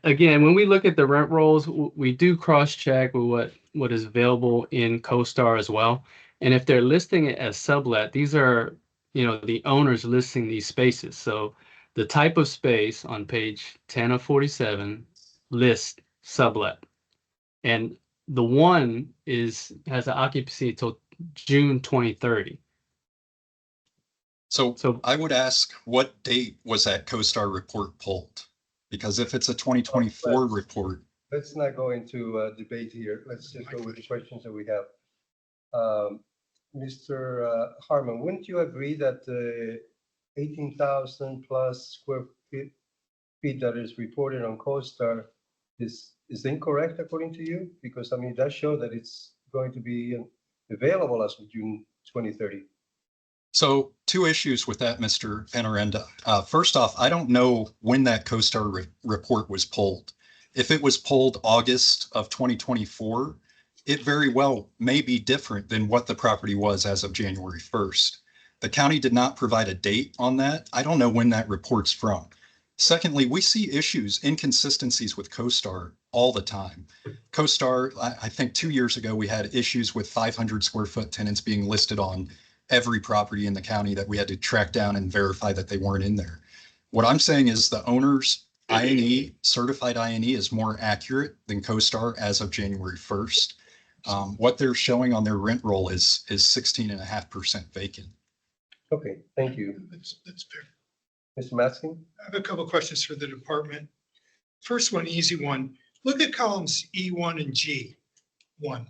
again, when we look at the rent rolls, we do cross-check with what is available in CoStar as well. And if they're listing it as sublet, these are, the owners listing these spaces. So the type of space on page 10 of 47 lists sublet. And the one has an occupancy till June 2030. So So I would ask, what date was that CoStar report pulled? Because if it's a 2024 report, Let's not go into debate here. Let's just go with the questions that we have. Mr. Harmon, wouldn't you agree that the 18,000 plus square feet that is reported on CoStar is incorrect according to you? Because I mean, that shows that it's going to be available as of June 2030. so two issues with that, Mr. Panarenda. First off, I don't know when that CoStar report was pulled. If it was pulled August of 2024, it very well may be different than what the property was as of January 1st. The county did not provide a date on that. I don't know when that report's from. Secondly, we see issues, inconsistencies with CoStar all the time. CoStar, I think 2 years ago, we had issues with 500 square foot tenants being listed on every property in the county that we had to track down and verify that they weren't in there. What I'm saying is the owner's I&E, certified I&E, is more accurate than CoStar as of January 1st. What they're showing on their rent roll is 16.5% vacant. Okay, thank you. That's fair. Mr. Matzkin? I have a couple of questions for the department. First one, easy one. Look at columns E1 and G1.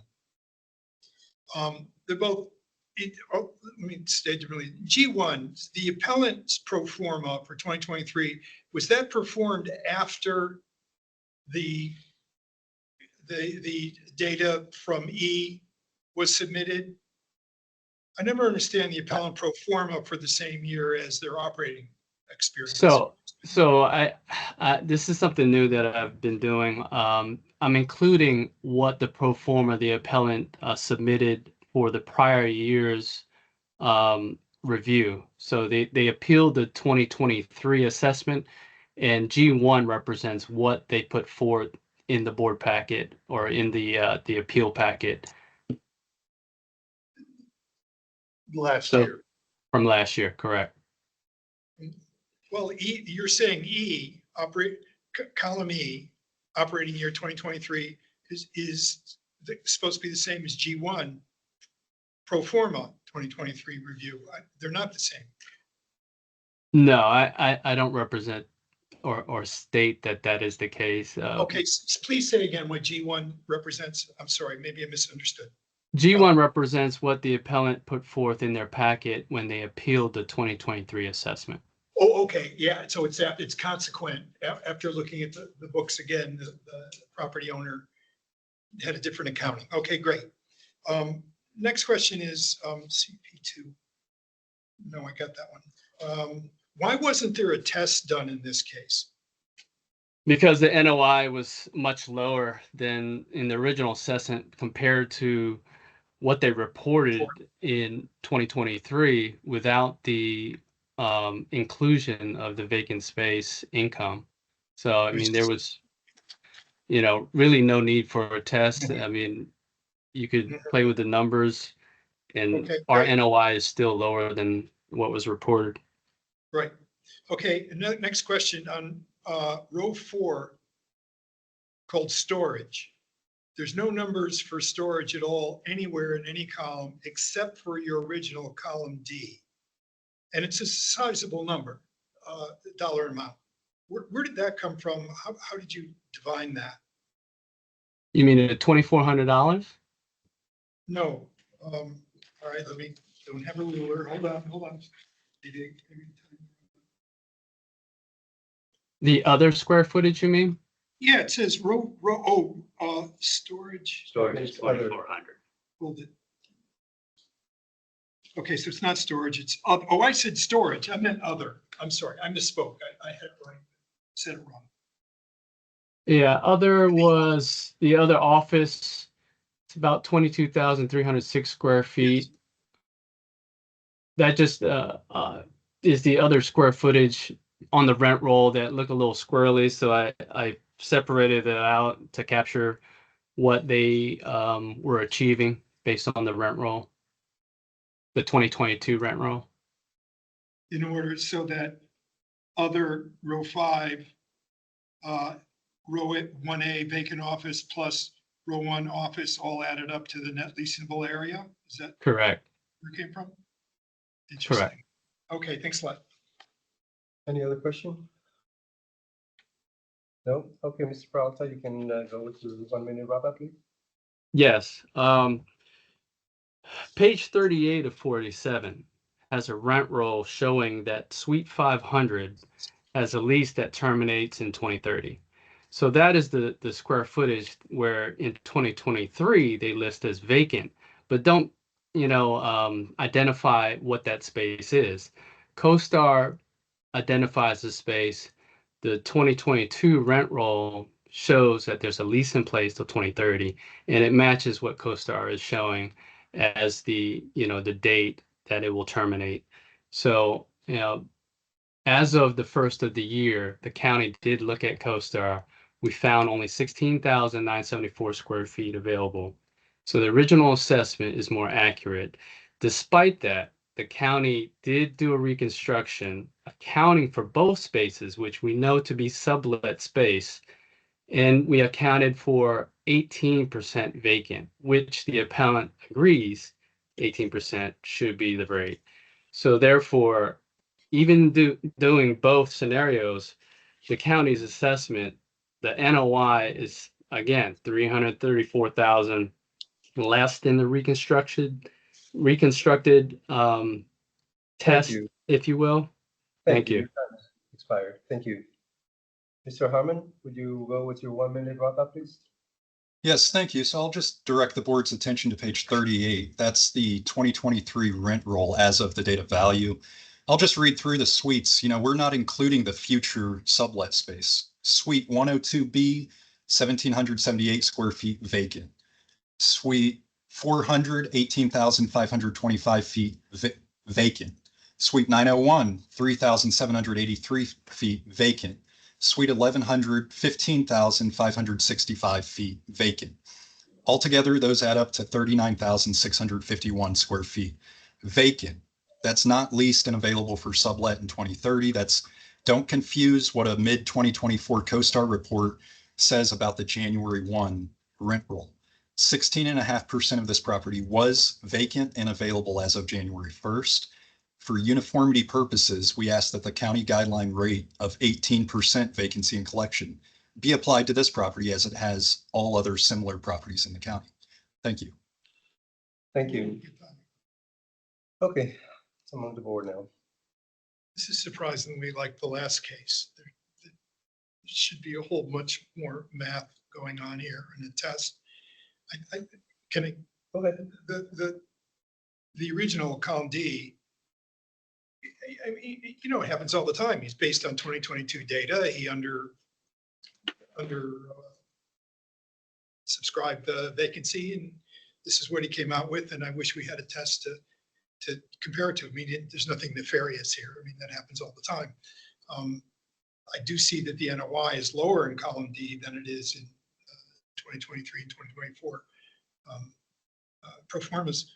They're both, let me state differently. G1, the appellant's pro forma for 2023, was that performed after the data from E was submitted? I never understand the appellant pro forma for the same year as their operating experience. So I this is something new that I've been doing. I'm including what the pro forma the appellant submitted for the prior year's review. So they appealed the 2023 assessment, And G1 represents what they put forth in the board packet or in the appeal packet Last So- year. from last year, correct? Well, E, you're saying E, column E, operating year 2023 is supposed to be the same as G1 pro forma 2023 review. They're not the same. No, I don't represent or state that that is the case. Okay, please say again what G1 represents. I'm sorry, maybe I misunderstood. G1 represents what the appellant put forth in their packet when they appealed the 2023 assessment. Oh, okay, yeah, so it's consequent. After looking at the books again, the property owner had a different accounting. Okay, great. Next question is CP2. No, I got that one. Why wasn't there a test done in this case? Because the NOI was much lower than in the original assessment compared to what they reported in 2023 without the inclusion of the vacant space income. So, I mean, there was, really no need for a test. I mean, you could play with the numbers and Okay, our great. NOI is still lower than what was reported. Right. Okay, next question on row 4 called storage. There's no numbers for storage at all anywhere in any column except for your original column D. And it's a sizable number, dollar amount. Where did that come from? How did you divine that? You mean at $2,400? No. All right, don't have a ruler. Hold on. The other square footage, you mean? Yeah, it says storage. Storage is 2,400. Hold it. Okay, so it's not storage, it's, oh, I said storage, I meant other. I'm sorry, I misspoke. I had it right, said it wrong. Yeah, other was the other office. It's about 22,306 square feet. That just is the other square footage on the rent roll that look a little squirrely. So I separated it out to capture what they were achieving based on the rent roll, the 2022 rent roll. In order so that other row 5, row 1A vacant office plus row 1 office all added up to the net leasable area? Is that Correct. where it came from? Correct. Interesting. Okay, thanks a lot. Any other question? No? Okay, Mr. Peralta, you can go with your 1 minute wrap up, please. Yes. Page 38 of 47 has a rent roll showing that Suite 500 has a lease that terminates in 2030. So that is the square footage where in 2023 they list as vacant, but don't identify what that space is. CoStar identifies the space. The 2022 rent roll shows that there's a lease in place till 2030, and it matches what CoStar is showing as the date that it will terminate. So, as of the first of the year, the county did look at CoStar. We found only 16,974 square feet available. So the original assessment is more accurate. Despite that, the county did do a reconstruction accounting for both spaces, which we know to be sublet space, and we accounted for 18% vacant, which the appellant agrees 18% should be the rate. So therefore, even doing both scenarios, the county's assessment, the NOI is again 334,000 less than the reconstructed test, you. if you will. Thank you. Your time has expired. Thank you. Mr. Harmon, would you go with your 1 minute wrap up, please? Yes, thank you. So I'll just direct the board's attention to page 38. That's the 2023 rent roll as of the date of value. I'll just read through the suites. We're not including the future sublet space. Suite 102B, 1,778 square feet vacant. Suite 400, 18,525 feet vacant. Suite 901, 3,783 feet vacant. Suite 1100, 15,565 feet vacant. Altogether, those add up to 39,651 square feet vacant. That's not leased and available for sublet in 2030. Don't confuse what a mid 2024 CoStar report says about the January 1 rent roll. 16.5% of this property was vacant and available as of January 1st. For uniformity purposes, we ask that the county guideline rate of 18% vacancy and collection be applied to this property as it has all other similar properties in the county. Thank you. Thank you. Okay, it's among the board now. This is surprisingly like the last case. There should be a whole much more math going on here in a test. Can I, Okay. the original column D, I mean, you know, it happens all the time. He's based on 2022 data. He subscribed the vacancy, and this is what he came out with. And I wish we had a test to compare it to. I mean, there's nothing nefarious here. I mean, that happens all the time. I do see that the NOI is lower in column D than it is in 2023 and 2024 pro formas.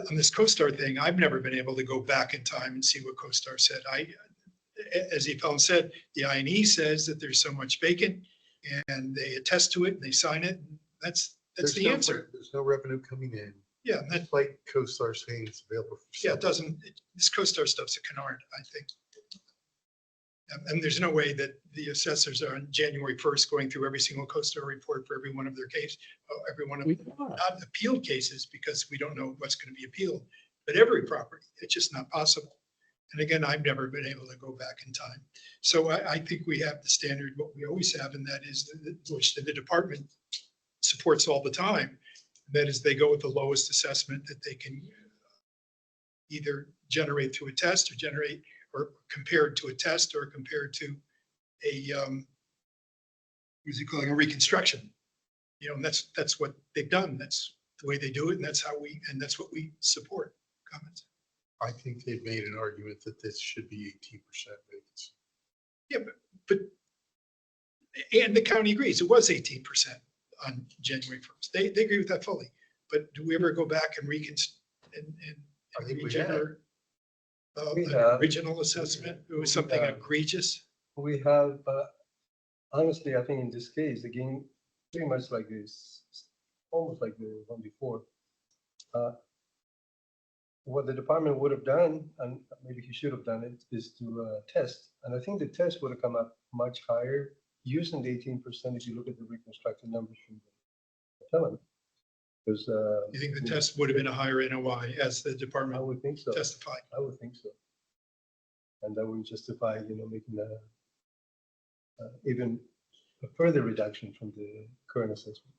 On this CoStar thing, I've never been able to go back in time and see what CoStar said. As the appellant said, the I&E says that there's so much vacant, and they attest to it and they sign it. And that's the answer. There's no revenue coming in. Yeah, that, That's like CoStar saying it's available. For yeah, sale. this CoStar stuff's a canard, I think. And there's no way that the assessors are on January 1st going through every single CoStar report for every one of their case, every one of not appealed cases, because we don't know what's going to be appealed, but every property. It's just not possible. And again, I've never been able to go back in time. So I think we have the standard, what we always have, and that is, which the department supports all the time. That is, they go with the lowest assessment that they can either generate through a test or compared to a test or compared to a, what's he calling, a reconstruction. You know, and that's what they've done. That's the way they do it. And that's what we support. Comments? I think they've made an argument that this should be 18% vacancy. Yeah, but and the county agrees, it was 18% on January 1st. They agree with that fully. But do we ever go back and I think we regenerate We an have. original assessment? It was something have. egregious. We have, honestly, I think in this case, again, pretty much like this, almost like the one before. What the department would have done, and maybe he should have done it, is to test. And I think the test would have come up much higher using the 18% if you look at the reconstructed numbers from the appellant. Because You think the test would have been a higher NOI as the I department would think so. testified? I would think so. And that would justify, making even a further reduction from the current assessment.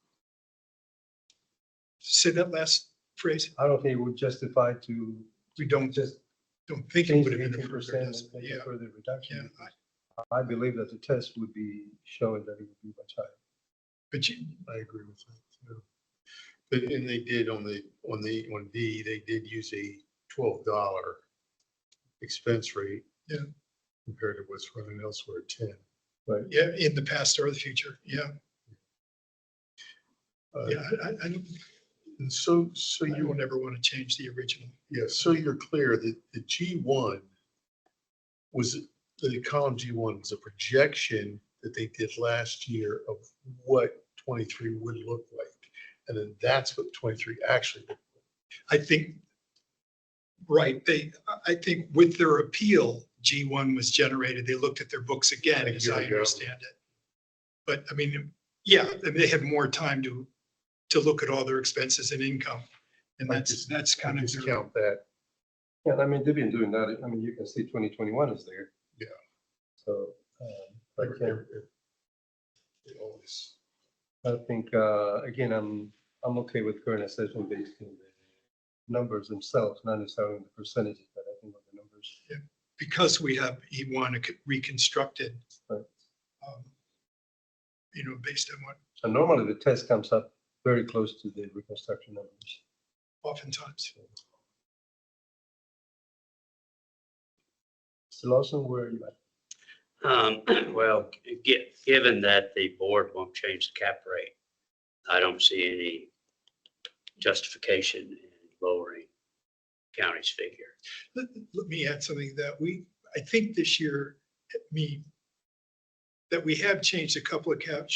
Say that last phrase. I don't think it would justify to We don't just think it change would the have been a 18% further and test. make Yeah, a further reduction. yeah. I believe that the test would be showing that it would be much higher. But I agree with that too. But, and they did on D, they did use a $12 expense rate. Yeah. Compared to what's running elsewhere at 10. Right. yeah, in the past or the future. Yeah. Yeah. I And so you you, will never want to change the original. yeah, so you're clear that the G1 was, the column G1 was a projection that they did last year of what 23 would look like. And then that's what 23 actually looked like. I think, right, I think with their appeal, G1 was generated. They looked at their books again, A as year I ago. understand it. But I mean, yeah, they had more time to look at all their expenses and income. And that's kind of, their- Discount that. Yeah, I mean, they've been doing that. I mean, you can see 2021 is there. Yeah. So, I Like can't, it always. I think, again, I'm okay with current assessment based on the numbers themselves, not necessarily on the percentages, but I think on the numbers. because we have E1 reconstructed, Right. based on what And normally the test comes up very close to the reconstruction numbers. oftentimes. Mr. Lawson, where are you at? Well, given that the board won't change the cap rate, I don't see any justification in lowering county's figure. Let me add something that I think this year, that we have changed a couple of cap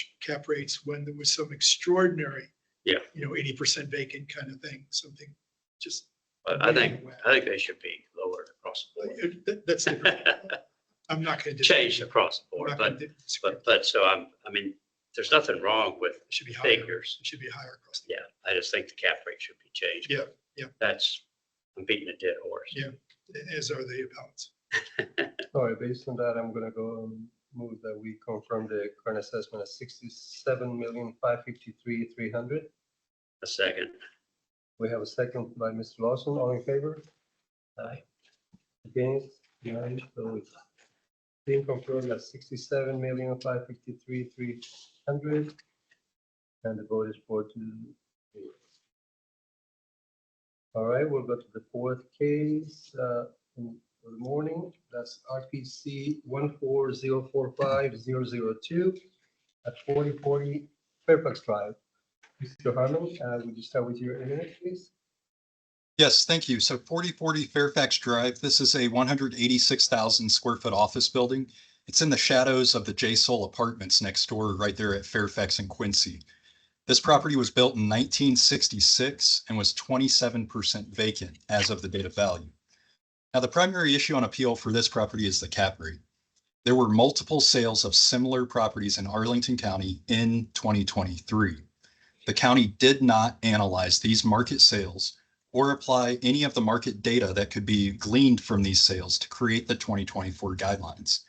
rates when there was some extraordinary, Yeah. 80% vacant kind of thing, something just. But I think they should be lowered across the board. That's different. I'm not going to Change across the board, but so I mean, there's nothing wrong with It should be higher. figures. It should be higher across the board. Yeah, I just think the cap rate should be changed. Yeah, I'm beating a dead horse. Yeah. As are the appellants. All right, based on that, I'm gonna go and move that we confirm the current assessment at 67,553,300. A second. We have a second by Mr. Lawson. All in favor? Aye. Against? None. So it's being confirmed at 67,553,300. And the vote is 4-0. All right, we'll go to the fourth case in the morning. That's RPC 14045-002 at 4040 Fairfax Drive. Mr. Harmon, would you start with your evidence, please? Yes, thank you. So 4040 Fairfax Drive, this is a 186,000 square foot office building. It's in the shadows of the J Soul Apartments next door, right there at Fairfax and Quincy. This property was built in 1966 and was 27% vacant as of the date of value. Now, the primary issue on appeal for this property is the cap rate. There were multiple sales of similar properties in Arlington County in 2023. The county did not analyze these market sales or apply any of the market data that could be gleaned from these sales to create the 2024 guidelines.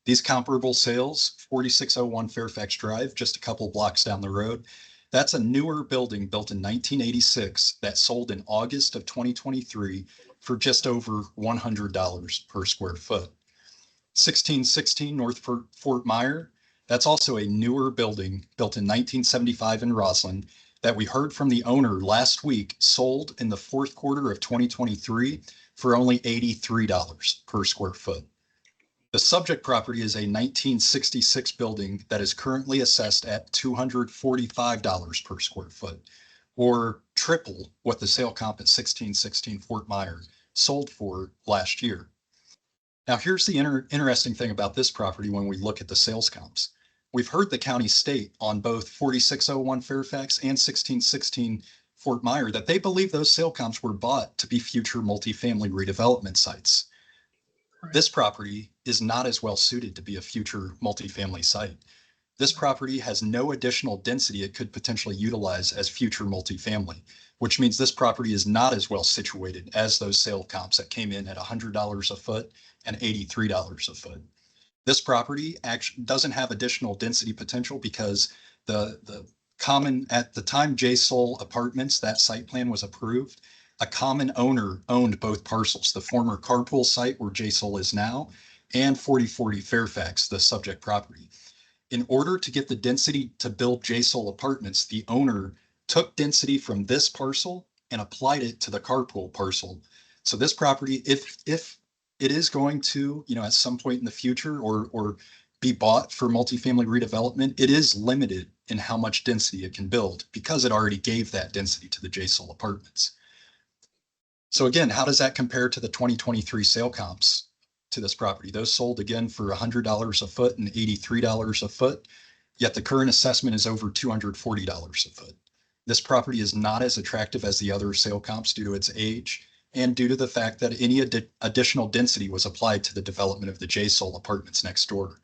These comparable sales, 4601 Fairfax Drive, just a couple blocks down the road, that's a newer building built in 1986 that sold in August of 2023 for just over $100 per square foot. 1616 North Fort Myer, that's also a newer building built in 1975 in Roslyn that we heard from the owner last week sold in the fourth quarter of 2023 for only $83 per square foot. The subject property is a 1966 building that is currently assessed at $245 per square foot, or triple what the sale comp at 1616 Fort Myer sold for last year. Now, here's the interesting thing about this property when we look at the sales comps. We've heard the county state on both 4601 Fairfax and 1616 Fort Myer that they believe those sale comps were bought to be future multifamily redevelopment sites. Right. This property is not as well suited to be a future multifamily site. This property has no additional density it could potentially utilize as future multifamily, which means this property is not as well situated as those sale comps that came in at $100 a foot and $83 a foot. This property actually doesn't have additional density potential because the common, at the time J Soul Apartments, that site plan was approved, a common owner owned both parcels, the former carpool site where J Soul is now, and 4040 Fairfax, the subject property. In order to get the density to build J Soul Apartments, the owner took density from this parcel and applied it to the carpool parcel. So this property, if it is going to, at some point in the future or be bought for multifamily redevelopment, it is limited in how much density it can build because it already gave that density to the J Soul Apartments. So again, how does that compare to the 2023 sale comps to this property? Those sold again for $100 a foot and $83 a foot, yet the current assessment is over $240 a foot. This property is not as attractive as the other sale comps due to its age and due to the fact that any additional density was applied to the development of the J Soul Apartments next door.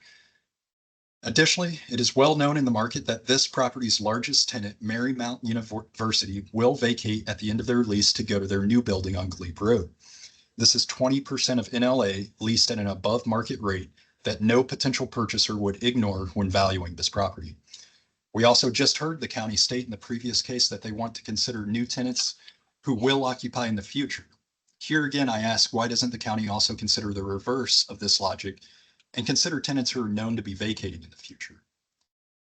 Additionally, it is well known in the market that this property's largest tenant, Marymount University, will vacate at the end of their lease to go to their new building on Glebe Road. This is 20% of NLA leased at an above market rate that no potential purchaser would ignore when valuing this property. We also just heard the county state in the previous case that they want to consider new tenants who will occupy in the future. Here again, I ask, why doesn't the county also consider the reverse of this logic and consider tenants who are known to be vacating in the future?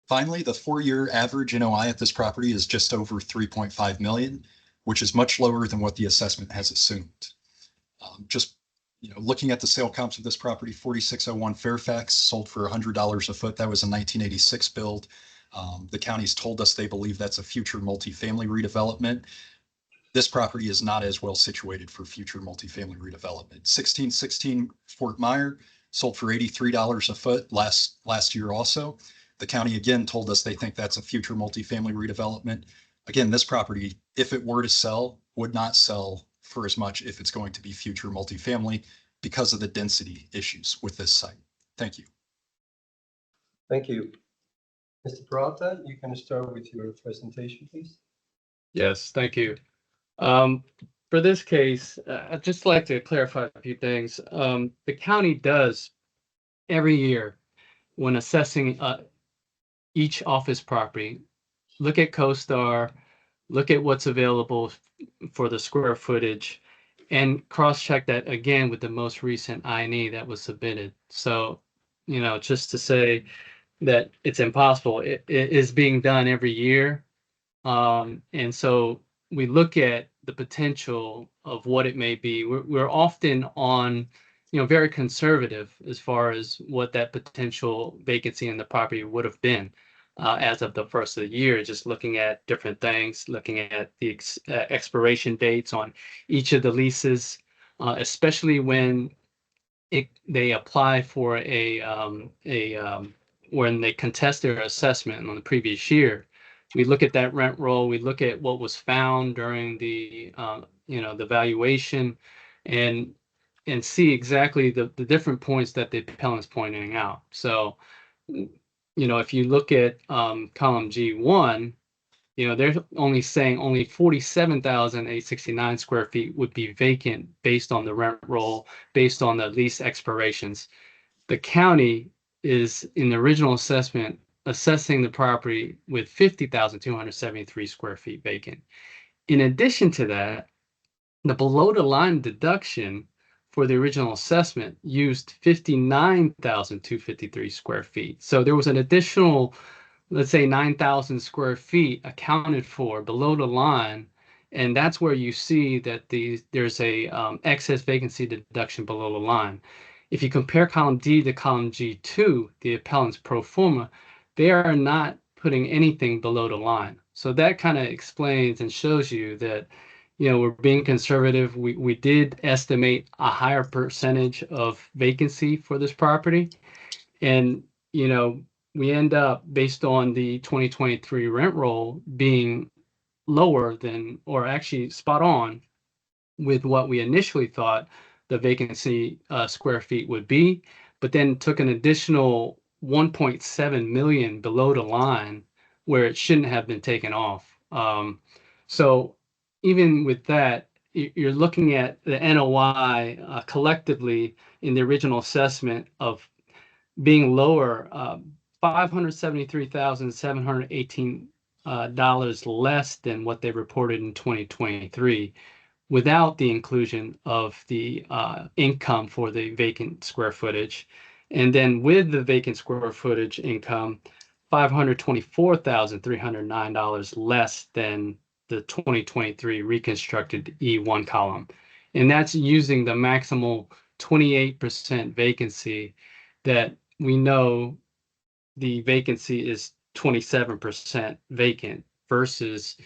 Finally, the 4-year average NOI at this property is just over 3.5 million, which is much lower than what the assessment has assumed. Just looking at the sale comps of this property, 4601 Fairfax sold for $100 a foot. That was a 1986 build. The county's told us they believe that's a future multifamily redevelopment. This property is not as well situated for future multifamily redevelopment. 1616 Fort Myer sold for $83 a foot last year also. The county again told us they think that's a future multifamily redevelopment. Again, this property, if it were to sell, would not sell for as much if it's going to be future multifamily because of the density issues with this site. Thank you. Thank you. Mr. Peralta, you can start with your presentation, please. Yes, thank you. For this case, I'd just like to clarify a few things. The county does every year when assessing each office property, look at CoStar, look at what's available for the square footage, and cross-check that again with the most recent I&E that was submitted. So, just to say that it's impossible, it is being done every year. And so we look at the potential of what it may be. We're often on, very conservative as far as what that potential vacancy in the property would have been as of the first of the year, just looking at different things, looking at the expiration dates on each of the leases, especially when they apply for when they contest their assessment on the previous year. We look at that rent roll, we look at what was found during the the valuation, and see exactly the different points that the appellant's pointing out. So, if you look at column G1, they're only saying only 47,869 square feet would be vacant based on the rent roll, based on the lease expirations. The county is in the original assessment assessing the property with 50,273 square feet vacant. In addition to that, the below the line deduction for the original assessment used 59,253 square feet. So there was an additional, let's say 9,000 square feet accounted for below the line. And that's where you see that there's a excess vacancy deduction below the line. If you compare column D to column G2, the appellant's pro forma, they are not putting anything below the line. So that kind of explains and shows you that, we're being conservative. We did estimate a higher percentage of vacancy for this property. And, we end up, based on the 2023 rent roll, being lower than, or actually spot on with what we initially thought the vacancy square feet would be, but then took an additional 1.7 million below the line where it shouldn't have been taken off. So even with that, you're looking at the NOI collectively in the original assessment of being lower, $573,718 less than what they reported in 2023. Without the inclusion of the income for the vacant square footage. And then with the vacant square footage income, $524,309 less than the 2023 reconstructed E1 column. And that's using the maximal 28% vacancy that we know the vacancy is 27% vacant versus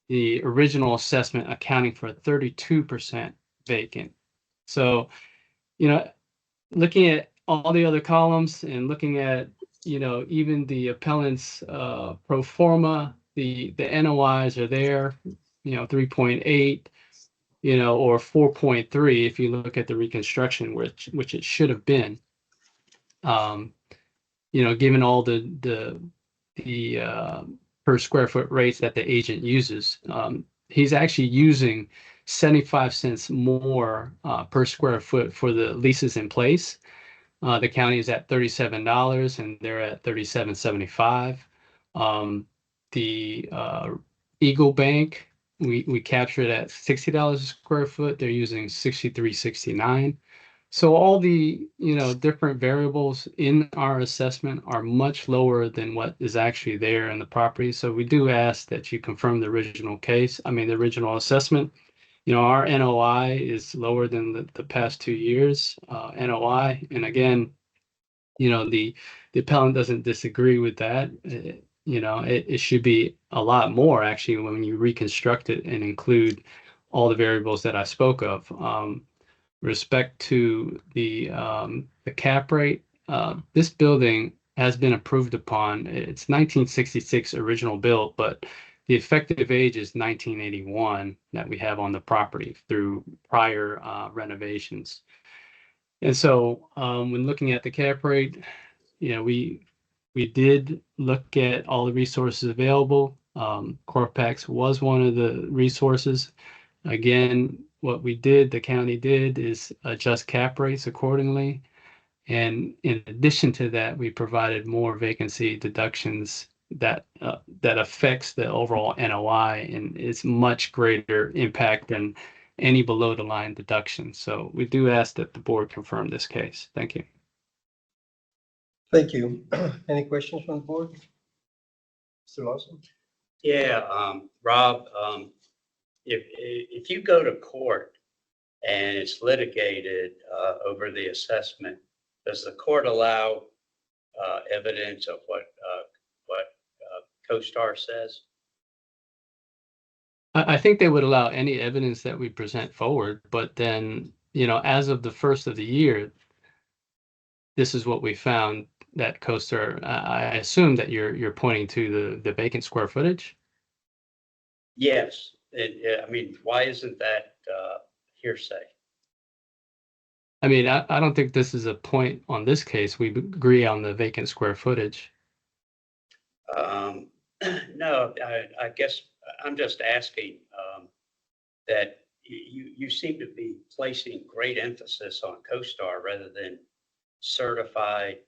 the original assessment accounting for 32% vacant. So, looking at all the other columns and looking at, even the appellant's pro forma, the NOIs are there, 3.8, or 4.3 if you look at the reconstruction, which it should have been. Given all the per square foot rates that the agent uses. He's actually using 75 cents more per square foot for the leases in place. The county is at $37 and they're at $37.75. The Eagle Bank, we captured at $60 a square foot. They're using $63.69. So all the, different variables in our assessment are much lower than what is actually there in the property. So we do ask that you confirm the original the original assessment. Our NOI is lower than the past 2 years, NOI. And again, the appellant doesn't disagree with that. It should be a lot more actually when you reconstruct it and include all the variables that I spoke of. Respect to the cap rate, this building has been approved upon. It's 1966 original built, but the effective age is 1981 that we have on the property through prior renovations. And so when looking at the cap rate, we did look at all the resources available. Corpax was one of the resources. Again, what the county did is adjust cap rates accordingly. And in addition to that, we provided more vacancy deductions that affects the overall NOI and is much greater impact than any below the line deduction. So we do ask that the board confirm this case. Thank you. Thank you. Any questions from the board? Mr. Lawson? Yeah, Rob, if you go to court and it's litigated over the assessment, does the court allow evidence of what CoStar says? I think they would allow any evidence that we present forward, but then, as of the first of the year, this is what we found that CoStar, I assume that you're pointing to the vacant square footage? Yes. I mean, why isn't that hearsay? I mean, I don't think this is a point on this case. We agree on the vacant square footage. No, I guess I'm just asking that you seem to be placing great emphasis on CoStar rather than certified,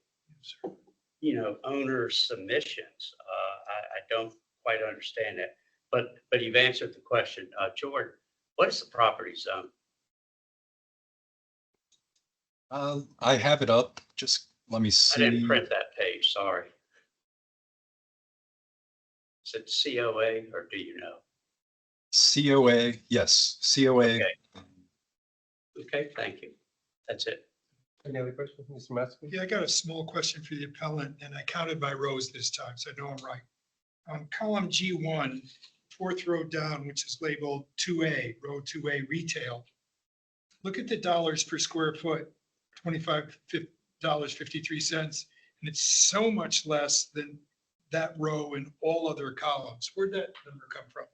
owner submissions. I don't quite understand that, but you've answered the question. Jordan, what is the property zone? I have it up. Just let me I didn't see. print that page, sorry. Is it COA or do you know? COA, yes, COA. Okay, thank you. That's it. Any other questions, Mr. Matzke? Yeah, I got a small question for the appellant, and I counted by rows this time, so I know I'm right. On column G1, fourth row down, which is labeled 2A, row 2A retail. Look at the dollars per square foot, $25.53, and it's so much less than that row in all other columns. Where'd that number come from?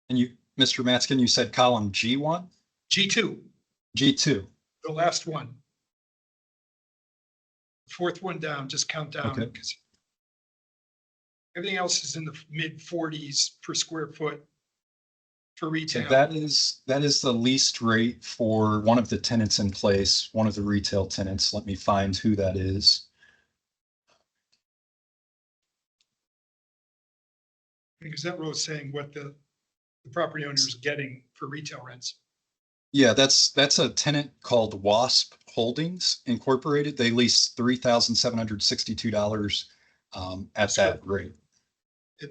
And you, Mr. Matzkin, you said column G1? G2, G2. the last one. Fourth one down, just count down. Okay. Because everything else is in the mid 40s per square foot for So retail. that is the least rate for one of the tenants in place, one of the retail tenants. Let me find who that is. Because that row is saying what the property owner is getting for retail rents. Yeah, that's a tenant called WASP Holdings Incorporated. They lease $3,762 at that rate.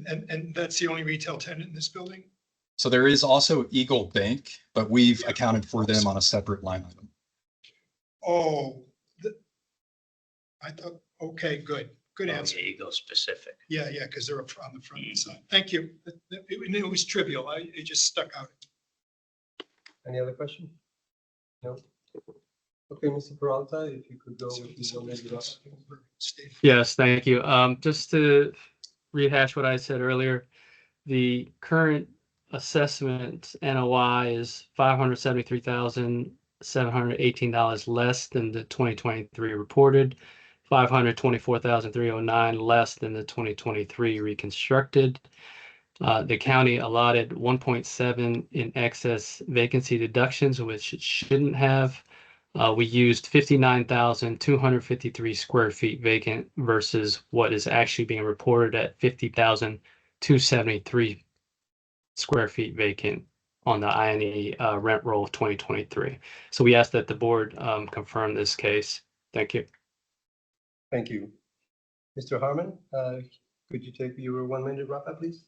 And that's the only retail tenant in this building? So there is also Eagle Bank, but we've accounted for them on a separate line item. Oh, I thought, okay, good answer. Eagle specific. Yeah, because they're up on the front and side. Thank you. It was trivial. It just stuck out. Any other question? No? Okay, Mr. Peralta, if you could go with the amended offer. Yes, thank you. Just to rehash what I said earlier, the current assessment NOI is $573,718 less than the 2023 reported, $524,309 less than the 2023 reconstructed. The county allotted 1.7 in excess vacancy deductions, which it shouldn't have. We used 59,253 square feet vacant versus what is actually being reported at 50,273 square feet vacant on the INE rent roll of 2023. So we ask that the board confirm this case. Thank you. Thank you. Mr. Harmon, could you take your 1 minute wrap up, please?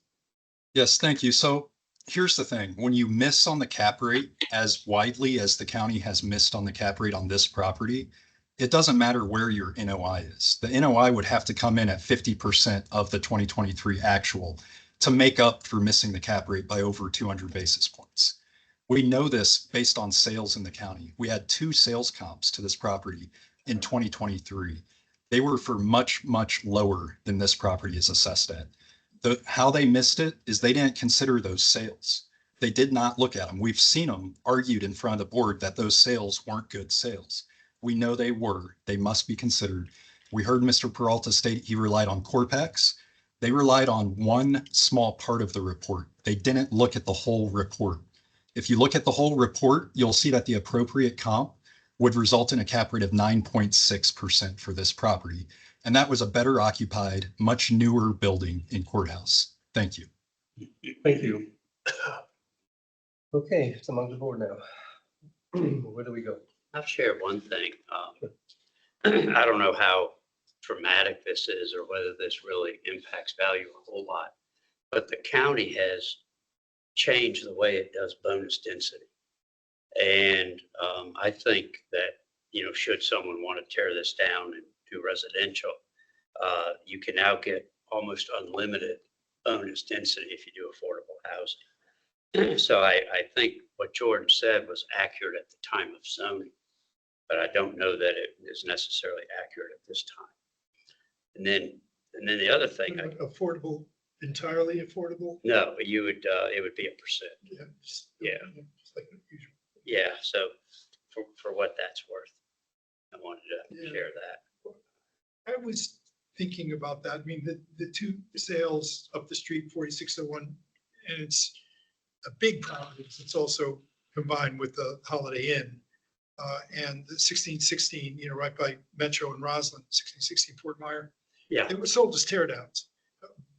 Yes, thank you. So here's the thing, when you miss on the cap rate as widely as the county has missed on the cap rate on this property, it doesn't matter where your NOI is. The NOI would have to come in at 50% of the 2023 actual to make up for missing the cap rate by over 200 basis points. We know this based on sales in the county. We had 2 sales comps to this property in 2023. They were for much, much lower than this property is assessed at. How they missed it is they didn't consider those sales. They did not look at them. We've seen them argued in front of the board that those sales weren't good sales. We know they were. They must be considered. We heard Mr. Peralta state he relied on Corpex. They relied on one small part of the report. They didn't look at the whole report. If you look at the whole report, you'll see that the appropriate comp would result in a cap rate of 9.6% for this property. And that was a better occupied, much newer building in Courthouse. Thank you. Thank you. Okay, it's among the board now. Where do we go? I'll share one thing. I don't know how dramatic this is or whether this really impacts value a whole lot, but the county has changed the way it does bonus density. And I think that, should someone want to tear this down and do residential, you can now get almost unlimited bonus density if you do affordable housing. So I think what Jordan said was accurate at the time of zoning, but I don't know that it is necessarily accurate at this time. And then the other thing, Affordable, entirely affordable? no, you would, it would be 1%. Yeah. Yeah. Just like usual. Yeah, so for what that's worth, I wanted to Yeah. share that. I was thinking about that. I mean, the 2 sales up the street, 4601, and it's a big property. It's also combined with the Holiday Inn. And the 1616, right by Metro and Roslyn, 1616 Fort Meyer. Yeah, They were sold as tear downs,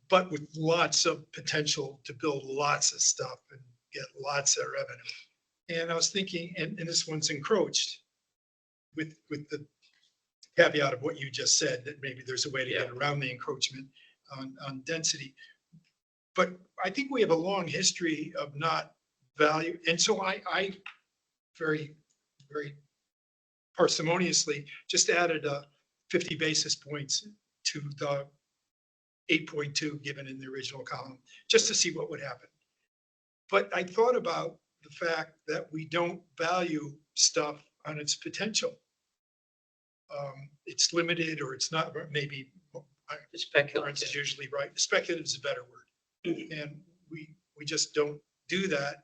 but with lots of potential to build lots of stuff and get lots of revenue. And I was thinking, and this one's encroached with the caveat of what you just said, that maybe there's a way to get around the encroachment on density. But I think we have a long history of not value. And so I very, very parsimoniously just added 50 basis points to the 8.2 given in the original column, just to see what would happen. But I thought about the fact that we don't value stuff on its potential. It's limited, or it's not, maybe it's Lawrence speculative. is usually right. Speculative is a better word. And we just don't do that,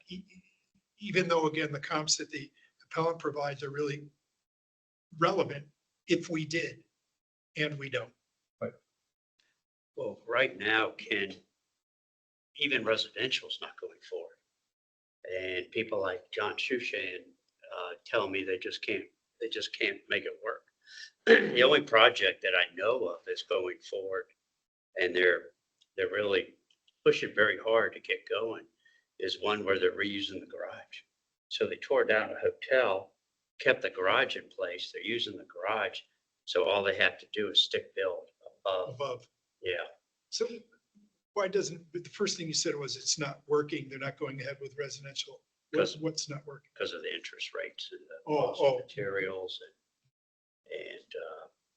even though, again, the comps that the appellant provides are really relevant if we did, and we don't. Well, right now, Ken, even residential is not going forward. And people like John Shushan tell me they just can't make it work. The only project that I know of that's going forward, and they're really pushing very hard to get going, is one where they're reusing the garage. So they tore down a hotel, kept the garage in place. They're using the garage. So all they have to do is stick build above. Yeah. So why doesn't, but the first thing you said was it's not working. They're not going ahead with residential. What's not working? Because of the interest rates and the Oh, cost of materials and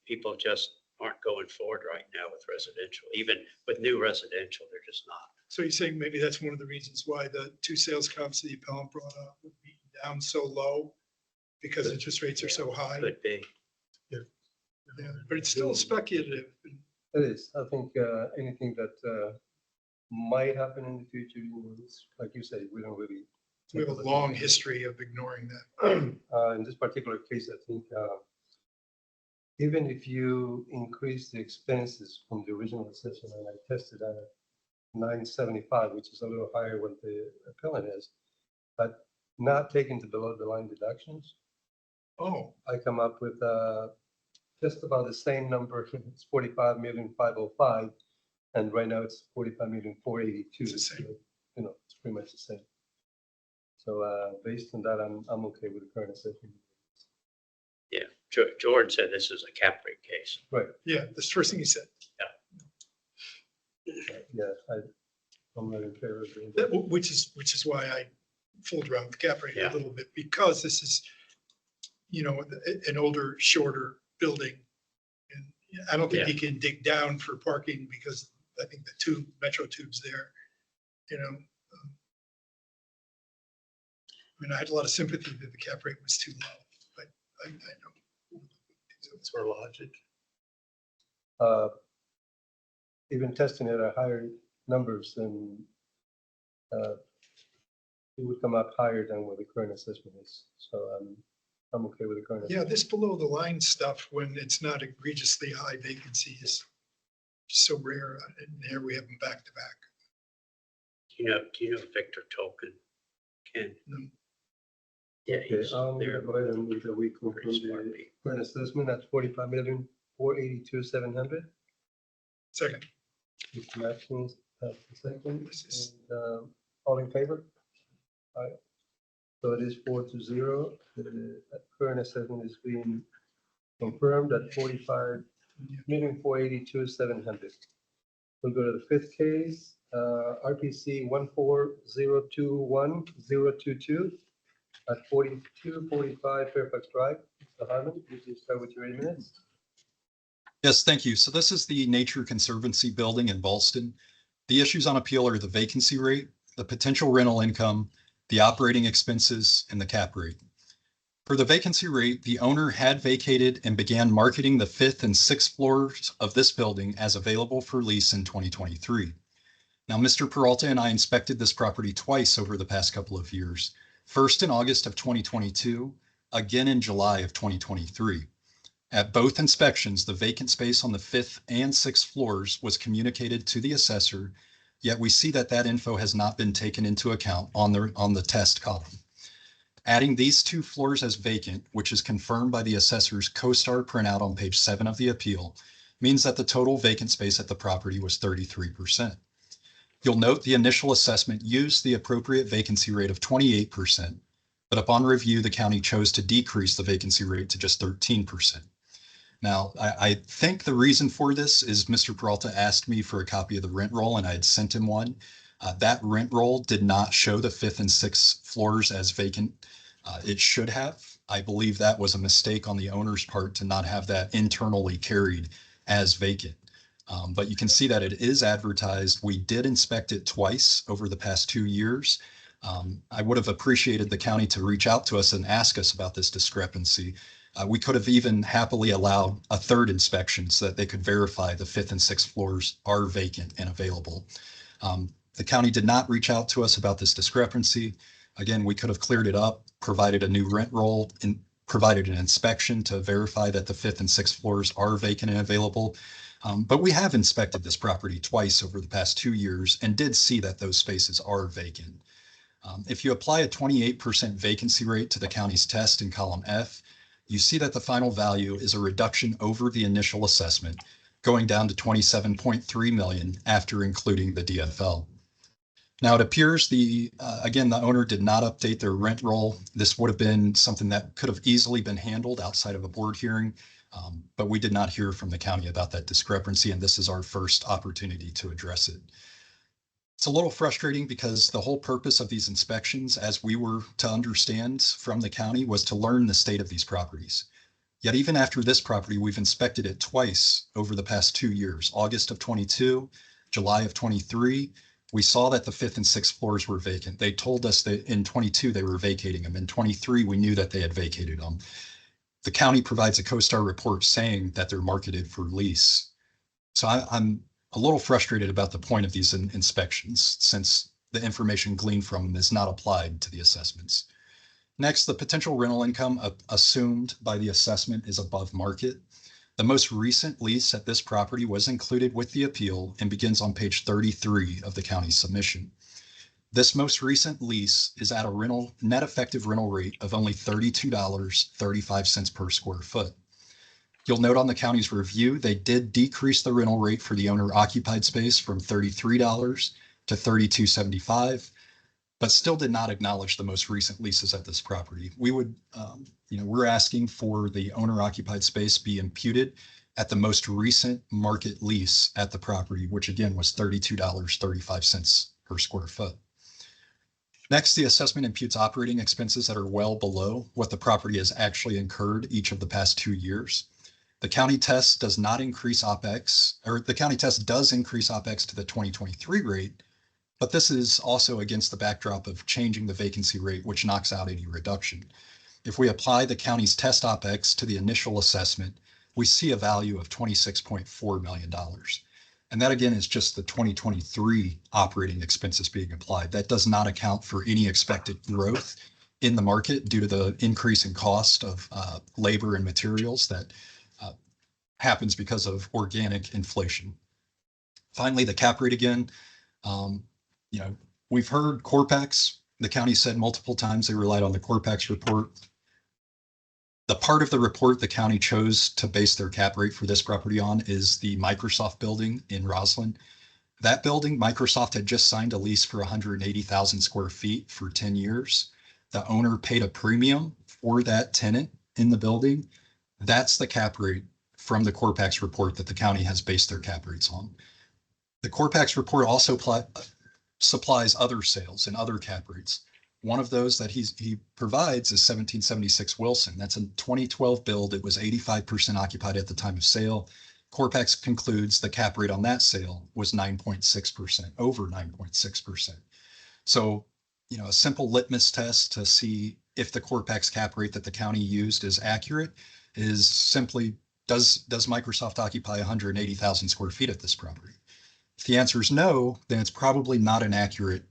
people just aren't going forward right now with residential. Even with new residential, they're just not. So you're saying maybe that's one of the reasons why the 2 sales comps that the appellant brought up would be down so low, because interest rates are so high. Could be. Yeah, but it's still speculative. It is. I think anything that might happen in the future, it's like you say, we don't really. We have a long history of ignoring that. In this particular case, I think even if you increase the expenses from the original assessment, and I tested at 975, which is a little higher what the appellant is, but not taking the below the line deductions, Oh, I come up with just about the same number. It's 45,505,000, and right now it's 45,482,000. It's the same. So, it's pretty much the same. So based on that, I'm okay with the current assessment. Yeah. Jordan said this is a cap rate case. Right. yeah, that's the first thing he said. Yeah. I'm not in favor of doing That- that. Which is why I fooled around with the cap rate a Yeah. little bit, because this is, an older, shorter building. And I don't think you can dig down for parking because I think the metro tube's there, I mean, I had a lot of sympathy that the cap rate was too low, but I know. That's our logic. Even testing it at higher numbers than, it would come up higher than what the current assessment is. So I'm okay with the current. Yeah, this below the line stuff, when it's not egregiously high vacancy, is so rare. And here we have them back to back. Do you know Victor Tolkien? Ken? No. Yeah, Okay, he's I'm there. gonna go ahead and move that we confirm Pretty smart the people. current assessment at 45,482,700. Second, Mr. Maximus, the second, This is- and all in favor? Aye. So it is 4-0. The current assessment is being confirmed at 45,482,700. We'll go to the fifth case, RPC 14021-022 at 4245 Fairfax Drive. Mr. Harmon, please start with your 8 minutes. Yes, thank you. So this is the Nature Conservancy building in Ballston. The issues on appeal are the vacancy rate, the potential rental income, the operating expenses, and the cap rate. For the vacancy rate, the owner had vacated and began marketing the 5th and 6th floors of this building as available for lease in 2023. Now, Mr. Peralta and I inspected this property twice over the past couple of years, first in August of 2022, again in July of 2023. At both inspections, the vacant space on the 5th and 6th floors was communicated to the assessor, yet we see that that info has not been taken into account on the test column. Adding these 2 floors as vacant, which is confirmed by the assessor's CoStar printout on page 7 of the appeal, means that the total vacant space at the property was 33%. You'll note the initial assessment used the appropriate vacancy rate of 28%, but upon review, the county chose to decrease the vacancy rate to just 13%. Now, I think the reason for this is Mr. Peralta asked me for a copy of the rent roll and I had sent him one. That rent roll did not show the 5th and 6th floors as vacant. It should have. I believe that was a mistake on the owner's part to not have that internally carried as vacant. But you can see that it is advertised. We did inspect it twice over the past 2 years. I would have appreciated the county to reach out to us and ask us about this discrepancy. We could have even happily allowed a 3rd inspection so that they could verify the 5th and 6th floors are vacant and available. The county did not reach out to us about this discrepancy. Again, we could have cleared it up, provided a new rent roll, and provided an inspection to verify that the 5th and 6th floors are vacant and available. But we have inspected this property twice over the past 2 years and did see that those spaces are vacant. If you apply a 28% vacancy rate to the county's test in column F, you see that the final value is a reduction over the initial assessment, going down to 27.3 million after including the DFL. Now it appears again, the owner did not update their rent roll. This would have been something that could have easily been handled outside of a board hearing, but we did not hear from the county about that discrepancy, and this is our first opportunity to address it. It's a little frustrating because the whole purpose of these inspections, as we were to understand from the county, was to learn the state of these properties. Yet even after this property, we've inspected it twice over the past 2 years, August of 22, July of 23. We saw that the 5th and 6th floors were vacant. They told us that in 22, they were vacating them. In 23, we knew that they had vacated them. The county provides a CoStar report saying that they're marketed for lease. So I'm a little frustrated about the point of these inspections since the information gleaned from them is not applied to the assessments. Next, the potential rental income assumed by the assessment is above market. The most recent lease at this property was included with the appeal and begins on page 33 of the county's submission. This most recent lease is at a net effective rental rate of only $32.35 per square foot. You'll note on the county's review, they did decrease the rental rate for the owner occupied space from $33 to $32.75, but still did not acknowledge the most recent leases at this property. We would, we're asking for the owner occupied space be imputed at the most recent market lease at the property, which again was $32.35 per square foot. Next, the assessment imputes operating expenses that are well below what the property has actually incurred each of the past 2 years. The county test does not increase OPEX, or the county test does increase OPEX to the 2023 rate, but this is also against the backdrop of changing the vacancy rate, which knocks out any reduction. If we apply the county's test OPEX to the initial assessment, we see a value of $26.4 million. And that again is just the 2023 operating expenses being applied. That does not account for any expected growth in the market due to the increase in cost of labor and materials that happens because of organic inflation. Finally, the cap rate again. We've heard Corpex. The county said multiple times they relied on the Corpex report. The part of the report the county chose to base their cap rate for this property on is the Microsoft building in Roslyn. That building, Microsoft had just signed a lease for 180,000 square feet for 10 years. The owner paid a premium for that tenant in the building. That's the cap rate from the Corpex report that the county has based their cap rates on. The Corpex report also supplies other sales and other cap rates. One of those that he provides is 1776 Wilson. That's a 2012 build. It was 85% occupied at the time of sale. Corpex concludes the cap rate on that sale was 9.6%, over 9.6%. So, a simple litmus test to see if the Corpex cap rate that the county used is accurate is simply, does Microsoft occupy 180,000 square feet at this property? If the answer is no, then it's probably not an accurate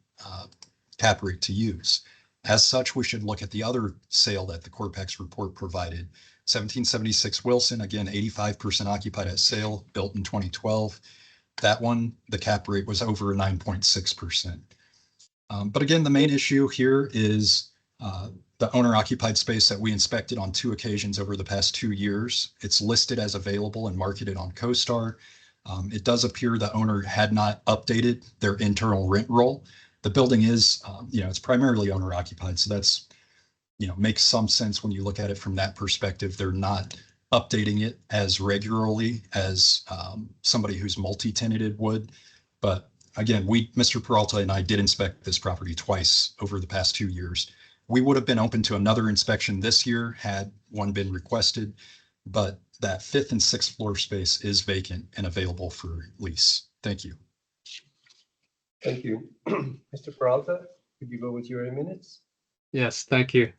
cap rate to use. As such, we should look at the other sale that the Corpex report provided. 1776 Wilson, again, 85% occupied at sale, built in 2012. That one, the cap rate was over 9.6%. But again, the main issue here is the owner occupied space that we inspected on 2 occasions over the past 2 years. It's listed as available and marketed on CoStar. It does appear the owner had not updated their internal rent roll. The building is, it's primarily owner occupied. So that's, makes some sense when you look at it from that perspective. They're not updating it as regularly as somebody who's multi-tenanted would. But again, Mr. Peralta and I did inspect this property twice over the past 2 years. We would have been open to another inspection this year had one been requested, but that 5th and 6th floor space is vacant and available for lease. Thank you. Thank you. Mr. Peralta, could you go with your 8 minutes? Yes, thank you.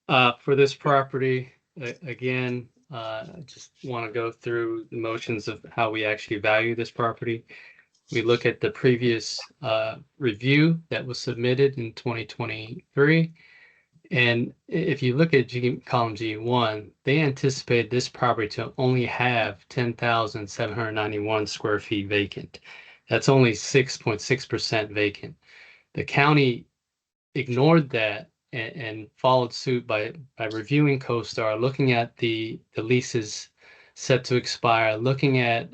For this property, again, I just want to go through the motions of how we actually value this property. We look at the previous review that was submitted in 2023. And if you look at column G1, they anticipate this property to only have 10,791 square feet vacant. That's only 6.6% vacant. The county ignored that and followed suit by reviewing CoStar, looking at the leases set to expire, looking at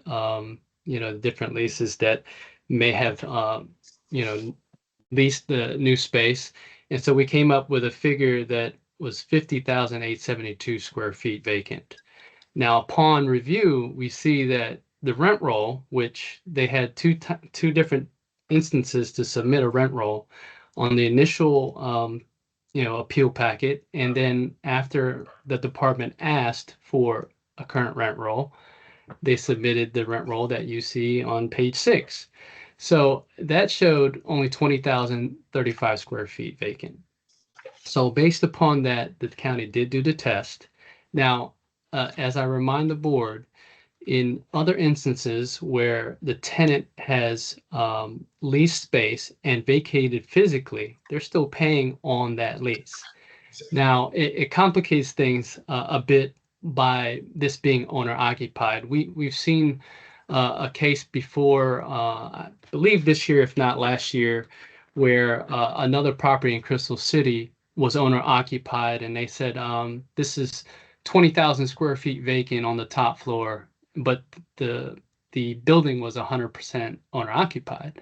different leases that may have leased the new space. And so we came up with a figure that was 50,872 square feet vacant. Now, upon review, we see that the rent roll, which they had two different instances to submit a rent roll on the initial appeal packet, and then after the department asked for a current rent roll, they submitted the rent roll that you see on page 6. So that showed only 20,035 square feet vacant. So based upon that, the county did do the test. Now, as I remind the board, in other instances where the tenant has leased space and vacated physically, they're still paying on that lease. Now, it complicates things a bit by this being owner occupied. We've seen a case before, I believe this year, if not last year, where another property in Crystal City was owner occupied, and they said this is 20,000 square feet vacant on the top floor, but the building was 100% owner occupied.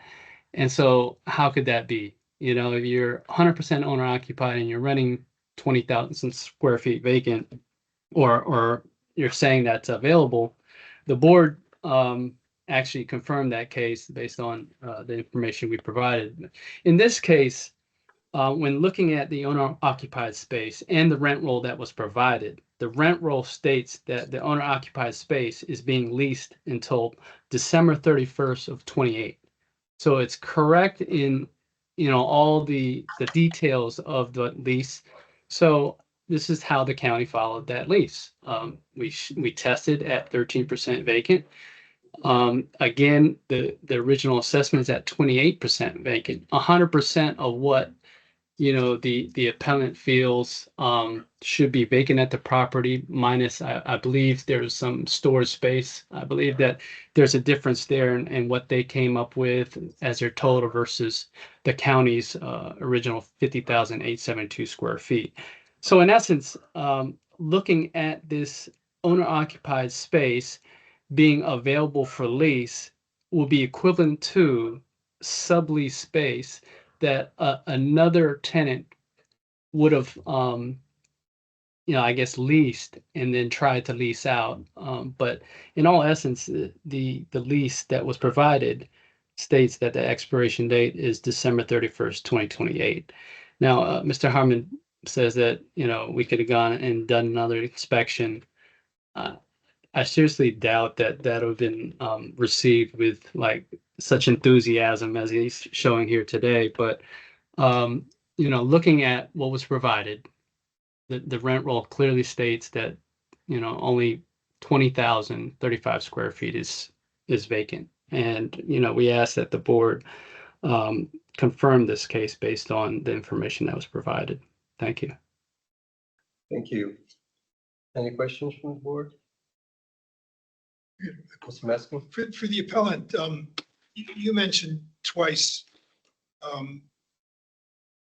And so how could that be? If you're 100% owner occupied and you're renting 20,000 square feet vacant, or you're saying that's available, the board actually confirmed that case based on the information we provided. In this case, when looking at the owner occupied space and the rent roll that was provided, the rent roll states that the owner occupied space is being leased until December 31st of 28. So it's correct in, all the details of the lease. So this is how the county followed that lease. We tested at 13% vacant. Again, the original assessment is at 28% vacant. 100% of what the appellant feels should be vacant at the property, minus I believe there's some storage space. I believe that there's a difference there in what they came up with as their total versus the county's original 50,872 square feet. So in essence, looking at this owner occupied space being available for lease will be equivalent to sublease space that another tenant would have, I guess, leased and then tried to lease out. But in all essence, the lease that was provided states that the expiration date is December 31st, 2028. Now, Mr. Harmon says that, we could have gone and done another inspection. I seriously doubt that would have been received with like such enthusiasm as he's showing here today. But looking at what was provided, the rent roll clearly states that only 20,035 square feet is vacant, and we ask that the board confirm this case based on the information that was provided. Thank you. Thank you. Any questions from the board? Mr. Meskin? For the appellant, you mentioned twice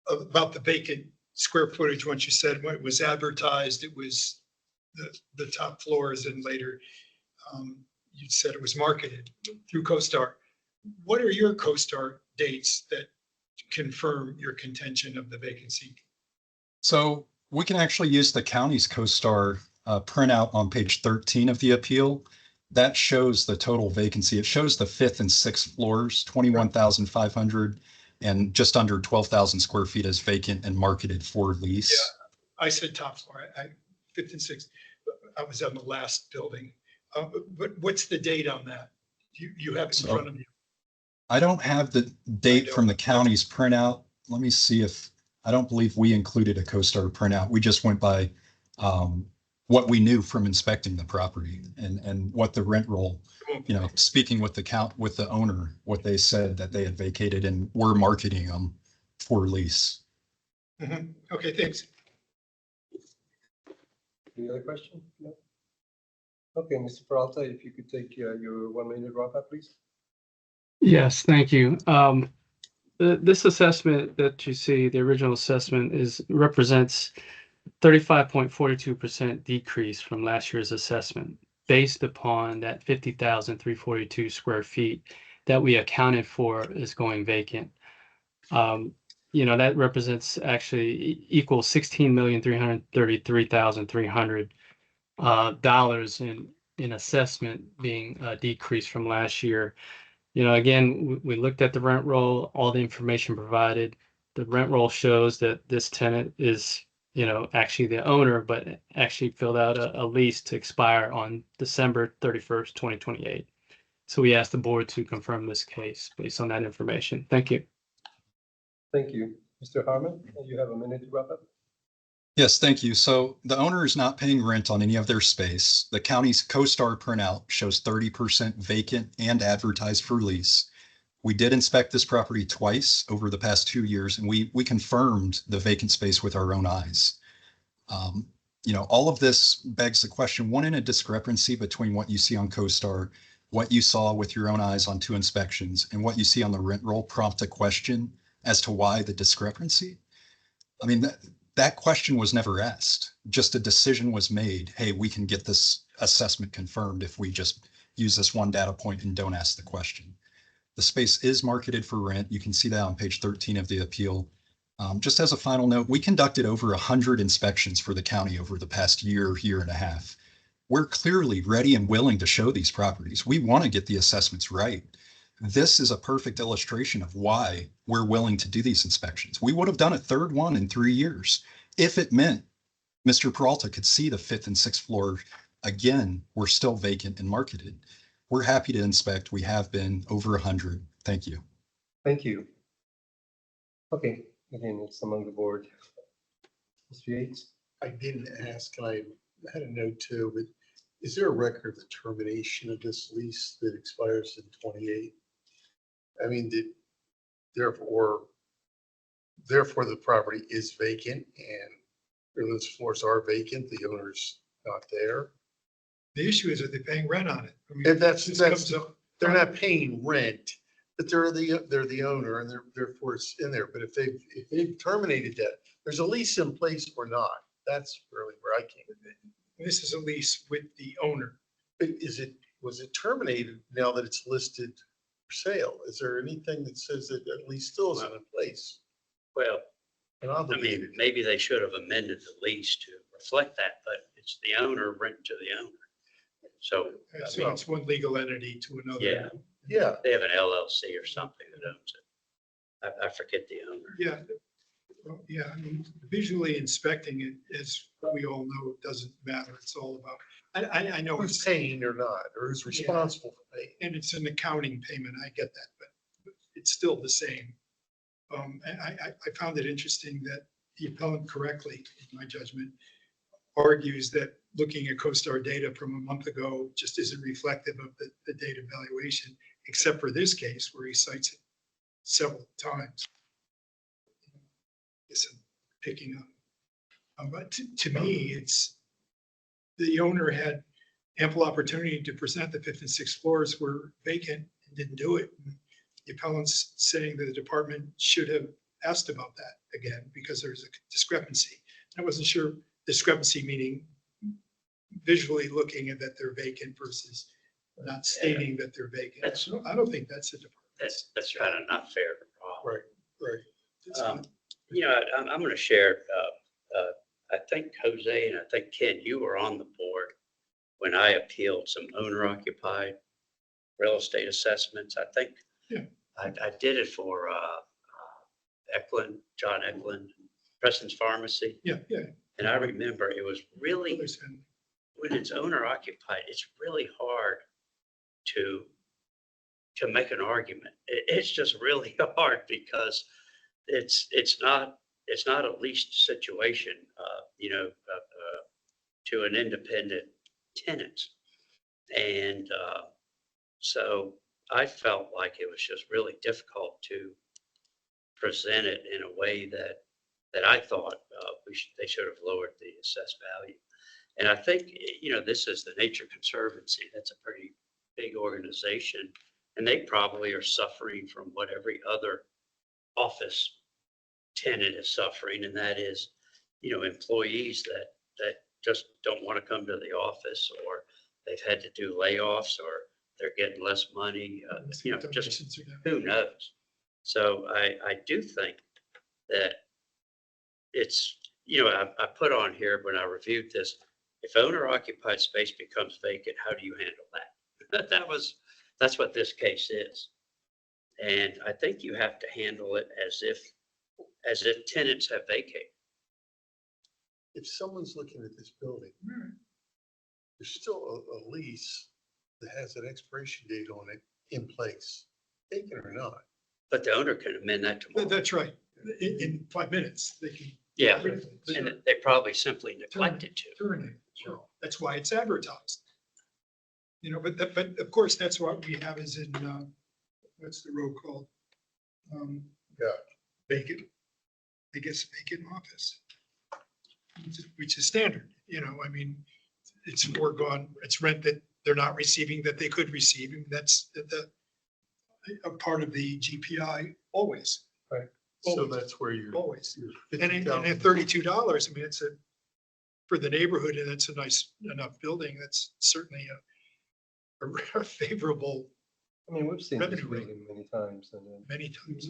about the vacant square footage. Once you said when it was advertised, it was the top floors, and later you said it was marketed through CoStar. What are your CoStar dates that confirm your contention of the vacancy? So we can actually use the county's CoStar printout on page 13 of the appeal. That shows the total vacancy. It shows the 5th and 6th floors, 21,500 and just under 12,000 square feet as vacant and marketed for lease. Yeah, I said top floor. 5th and 6th. I was on the last building. But what's the date on that? You have it in front of you. I don't have the date from the county's printout. Let me see if, I don't believe we included a CoStar printout. We just went by what we knew from inspecting the property and what the rent roll, speaking with the owner, what they said that they had vacated and were marketing them for lease. Mm-hmm. Okay, thanks. Any other question? No? Okay, Mr. Peralta, if you could take your 1 minute wrap up, please. Yes, thank you. This assessment that you see, the original assessment represents 35.42% decrease from last year's assessment based upon that 50,342 square feet that we accounted for as going vacant. That represents actually equals $16,333,300 in assessment being decreased from last year. Again, we looked at the rent roll, all the information provided. The rent roll shows that this tenant is, actually the owner, but actually filled out a lease to expire on December 31st, 2028. So we asked the board to confirm this case based on that information. Thank you. Thank you. Mr. Harmon, you have a minute to wrap up. Yes, thank you. So the owner is not paying rent on any of their space. The county's CoStar printout shows 30% vacant and advertised for lease. We did inspect this property twice over the past 2 years, and we confirmed the vacant space with our own eyes. All of this begs the question, one, in a discrepancy between what you see on CoStar, what you saw with your own eyes on 2 inspections, and what you see on the rent roll prompt a question as to why the discrepancy. I mean, that question was never asked. Just a decision was made. Hey, we can get this assessment confirmed if we just use this one data point and don't ask the question. The space is marketed for rent. You can see that on page 13 of the appeal. Just as a final note, we conducted over 100 inspections for the county over the past year and a half. We're clearly ready and willing to show these properties. We want to get the assessments right. This is a perfect illustration of why we're willing to do these inspections. We would have done a third one in 3 years if it meant Mr. Peralta could see the 5th and 6th floor. Again, we're still vacant and marketed. We're happy to inspect. We have been over 100. Thank you. Thank you. Okay, again, it's among the board. Mr. Yates? I didn't ask, and I had a note too, but is there a record of the termination of this lease that expires in 28? I mean, therefore the property is vacant and those floors are vacant, the owner's not there. The issue is, are they paying rent on it? I mean, If this that's, comes up- they're not paying rent, but they're the owner and therefore it's in there. But if they've terminated that, there's a lease in place or not. That's really where I came in. This is a lease with the owner. Was it terminated now that it's listed for sale? Is there anything that says that at least still isn't in place Well, and I mean, obligated? maybe they should have amended the lease to reflect that, but it's the owner renting to the owner. So, So it's one legal entity to another. yeah, Yeah, they have an LLC or something that owns it. I forget the owner. Yeah. Well, yeah, I mean, visually inspecting it, as we all know, it doesn't matter. It's all about, I know who's it's, paying or not, or who's responsible for paying? and it's an accounting payment. I get that, but it's still the same. And I found it interesting that the appellant correctly, in my judgment, argues that looking at CoStar data from a month ago just isn't reflective of the data valuation, except for this case where he cites it several times. Guess I'm picking up. But to me, it's, the owner had ample opportunity to present the 5th and 6th floors were vacant and didn't do it. And the appellant's saying that the department should have asked about that again because there's a discrepancy. I wasn't sure discrepancy meaning visually looking at that they're vacant versus not stating that they're vacant. That's- I don't think that's a department. That's kind of not fair to Rob. Right, right. It's not. You know, I'm going to share, I think Jose and I think Ken, you were on the board when I appealed some owner occupied real estate assessments. I think Yeah. I did it for Eklund, John Eklund, Preston's Pharmacy. Yeah, yeah. And I remember it was really, Others can- when it's owner occupied, it's really hard to make an argument. It's just really hard because it's not a leased situation, to an independent tenant. And so I felt like it was just really difficult to present it in a way that I thought they should have lowered the assessed value. And I think, this is the Nature Conservancy. That's a pretty big organization. And they probably are suffering from what every other office tenant is suffering. And that is, employees that just don't want to come to the office, or they've had to do layoffs, or they're getting less money, just Donations are down. who knows? So I do think that it's, I put on here when I reviewed this, if owner occupied space becomes vacant, how do you handle that? That's what this case is. And I think you have to handle it as if tenants have vacated. If someone's looking at this building, there's still a lease that has an expiration date on it in place, vacant or not. But the owner can amend that tomorrow. That's right. In 5 minutes, they can. Yeah, and they probably simply neglected to. Terminate. Sure. That's why it's advertised. But of course, that's what we have is in, what's the road called? Yeah. Vacant, I guess vacant office. Which is standard, I mean, it's foregone, it's rent that they're not receiving that they could receive. And that's a part of the GPI always. So Always. that's where you're. Always. you're And at $32, I mean, it's for the neighborhood, and it's a nice enough building. That's certainly a favorable I mean, we've seen this Revenue rate. building many times, and then, many times.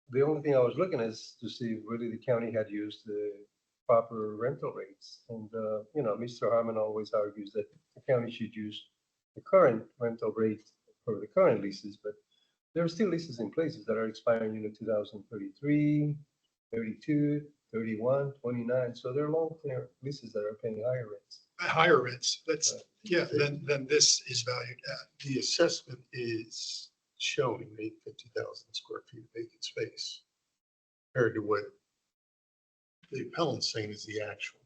the only thing I was looking is to see whether the county had used the proper rental rates. And, Mr. Harmon always argues that the county should use the current rental rate for the current leases, but there are still leases in places that are expiring in 2033, 32, 31, 29. So they're long-term leases that are paying higher rents. Higher rents, that's, yeah, then this is valued at. The assessment is showing 50,000 square feet of vacant space compared to what the appellant's saying is the actual.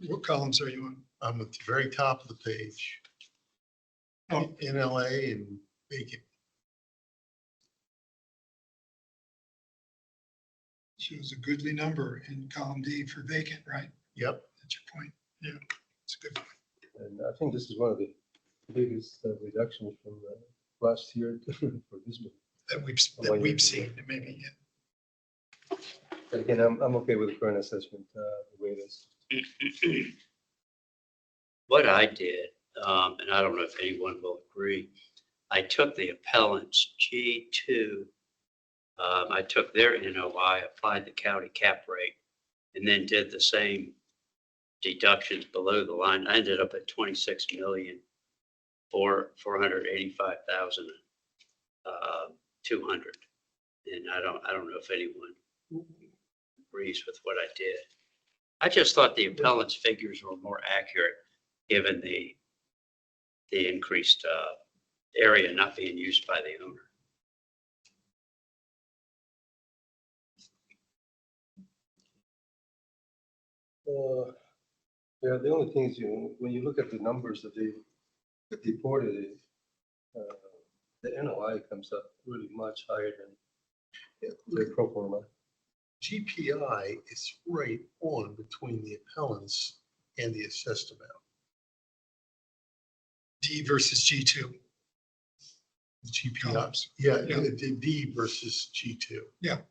What columns are you on? I'm at the very top of the page. Oh. NLA and vacant. Shows a goodly number in column D for vacant, right? Yep. That's your point. Yeah, it's a good point. And I think this is one of the biggest reductions from last year for this one. That we've seen, maybe, yeah. But again, I'm okay with the current assessment, the way it is. What I did, and I don't know if anyone will agree, I took the appellant's G2, I took their NOI, applied the county cap rate, and then did the same deductions below the line. I ended up at 26,485,200. And I don't know if anyone agrees with what I did. I just thought the appellant's figures were more accurate given the increased area not being used by the owner. Yeah, the only thing is, when you look at the numbers that they reported, the NOI comes up really much higher than the pro forma. GPI is right on between the appellants and the assessed amount. D versus G2. GPI, Columns. yeah, Yeah. the D versus G2. Yeah.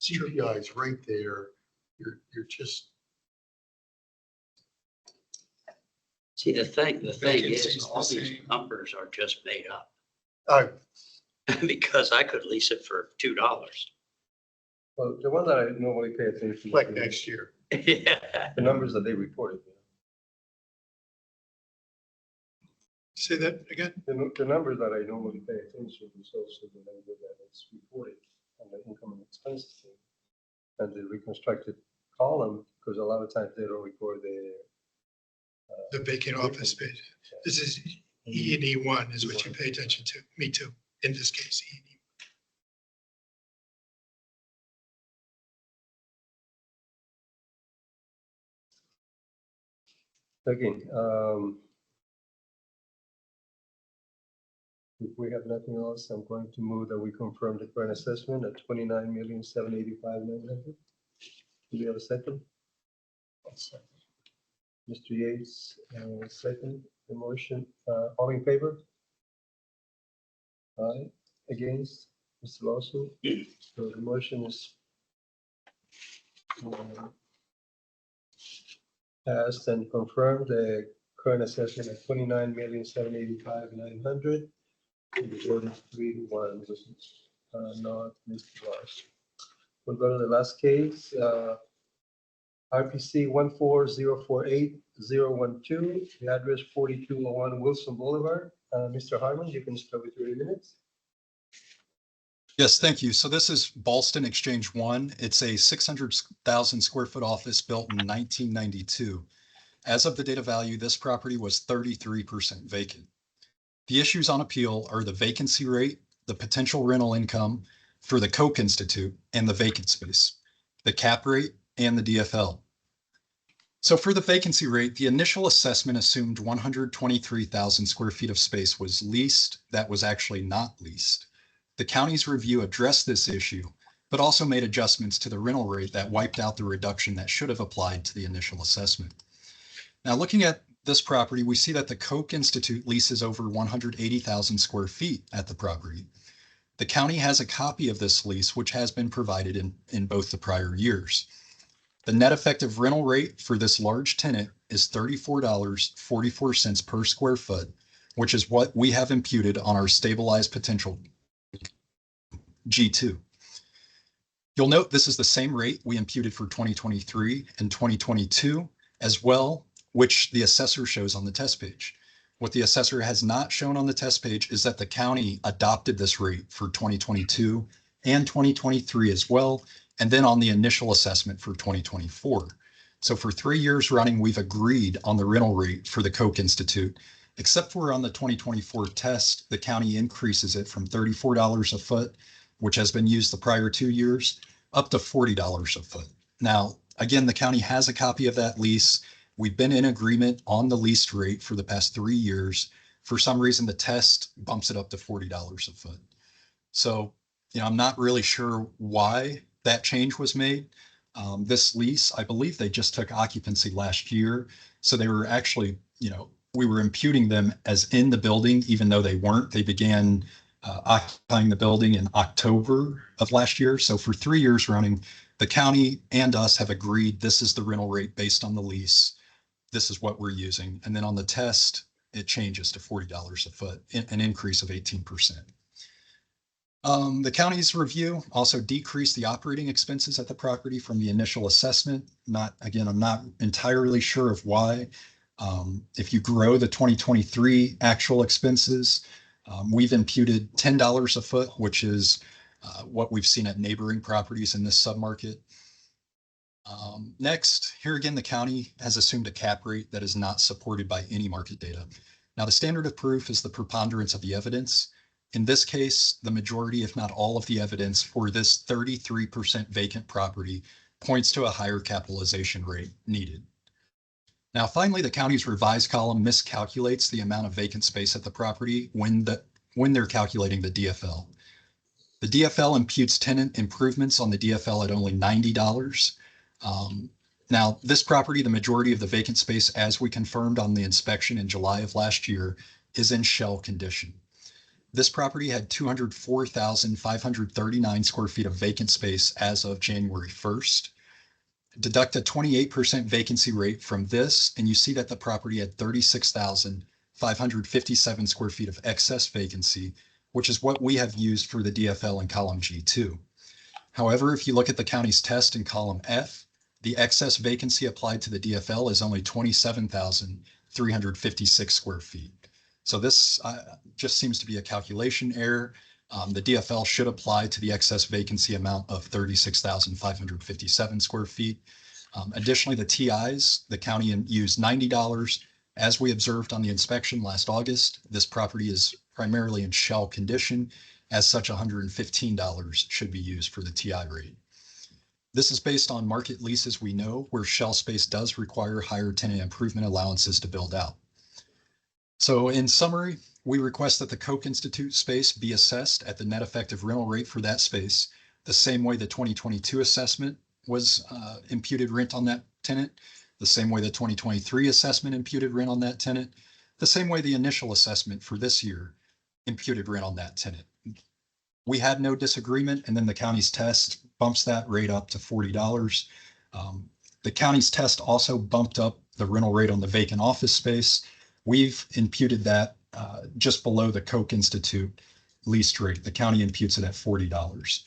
GPI is right there. You're just, See, the thing Vacancy's is, the all these same. numbers are just made up I because I could lease it for $2. Well, the one that I normally pay attention like to, next year. Yeah. the numbers that they reported. Say that again? The numbers that I normally pay attention to is also the number that is reported on the income and expenses thing. And the reconstructed column, because a lot of times they don't record The vacant office space. This is E&E1 is what you pay attention to. Me too, in this case, E&E. Again, if we have nothing else, I'm going to move that we confirm the current assessment at 29,785,900. Do we have a second? Mr. Yates, second the motion. All in favor? Aye. Against? Mr. Lawson? So the motion is passed and confirmed. The current assessment at 29,785,900. The vote is 3-1. Not Mr. Lawson. We'll go to the last case. RPC 14048-012, the address 4201 Wilson Boulevard. Mr. Harmon, you can start with 3 minutes. Yes, thank you. So this is Ballston Exchange 1. It's a 600,000 square foot office built in 1992. As of the date of value, this property was 33% vacant. The issues on appeal are the vacancy rate, the potential rental income for the Koch Institute, and the vacant space, the cap rate, and the DFL. So for the vacancy rate, the initial assessment assumed 123,000 square feet of space was leased that was actually not leased. The county's review addressed this issue, but also made adjustments to the rental rate that wiped out the reduction that should have applied to the initial assessment. Now, looking at this property, we see that the Koch Institute leases over 180,000 square feet at the property. The county has a copy of this lease, which has been provided in both the prior years. The net effective rental rate for this large tenant is $34.44 per square foot, which is what we have imputed on our stabilized potential G2. You'll note this is the same rate we imputed for 2023 and 2022 as well, which the assessor shows on the test page. What the assessor has not shown on the test page is that the county adopted this rate for 2022 and 2023 as well, and then on the initial assessment for 2024. So for 3 years running, we've agreed on the rental rate for the Koch Institute, except for on the 2024 test, the county increases it from $34 a foot, which has been used the prior 2 years, up to $40 a foot. Now, again, the county has a copy of that lease. We've been in agreement on the leased rate for the past 3 years. For some reason, the test bumps it up to $40 a foot. So, I'm not really sure why that change was made. This lease, I believe they just took occupancy last year. So they were actually, we were imputing them as in the building, even though they weren't. They began occupying the building in October of last year. So for 3 years running, the county and us have agreed this is the rental rate based on the lease. This is what we're using. And then on the test, it changes to $40 a foot, an increase of 18%. The county's review also decreased the operating expenses at the property from the initial assessment. I'm not entirely sure of why. If you grow the 2023 actual expenses, we've imputed $10 a foot, which is what we've seen at neighboring properties in this submarket. Next, here again, the county has assumed a cap rate that is not supported by any market data. Now, the standard of proof is the preponderance of the evidence. In this case, the majority, if not all of the evidence for this 33% vacant property points to a higher capitalization rate needed. Now, finally, the county's revised column miscalculates the amount of vacant space at the property when they're calculating the DFL. The DFL imputes tenant improvements on the DFL at only $90. Now, this property, the majority of the vacant space, as we confirmed on the inspection in July of last year, is in shell condition. This property had 204,539 square feet of vacant space as of January 1st. Deduct a 28% vacancy rate from this, and you see that the property had 36,557 square feet of excess vacancy, which is what we have used for the DFL in column G2. However, if you look at the county's test in column F, the excess vacancy applied to the DFL is only 27,356 square feet. So this just seems to be a calculation error. The DFL should apply to the excess vacancy amount of 36,557 square feet. Additionally, the TIs, the county used $90. As we observed on the inspection last August, this property is primarily in shell condition. As such, $115 should be used for the TI rate. This is based on market leases we know where shell space does require higher tenant improvement allowances to build out. So in summary, we request that the Koch Institute space be assessed at the net effective rental rate for that space, the same way the 2022 assessment was imputed rent on that tenant, the same way the 2023 assessment imputed rent on that tenant, the same way the initial assessment for this year imputed rent on that tenant. We had no disagreement, and then the county's test bumps that rate up to $40. The county's test also bumped up the rental rate on the vacant office space. We've imputed that just below the Koch Institute leased rate. The county imputes it at $40.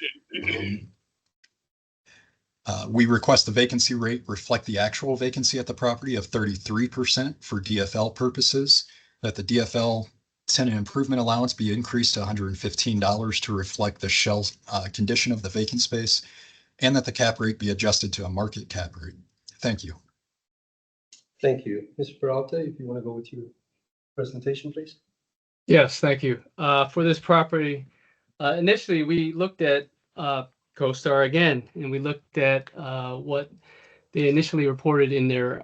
We request the vacancy rate reflect the actual vacancy at the property of 33% for DFL purposes, that the DFL tenant improvement allowance be increased to $115 to reflect the shell condition of the vacant space, and that the cap rate be adjusted to a market cap rate. Thank you. Thank you. Mr. Peralta, if you want to go with your presentation, please. Yes, thank you. For this property, initially we looked at CoStar again, and we looked at what they initially reported in their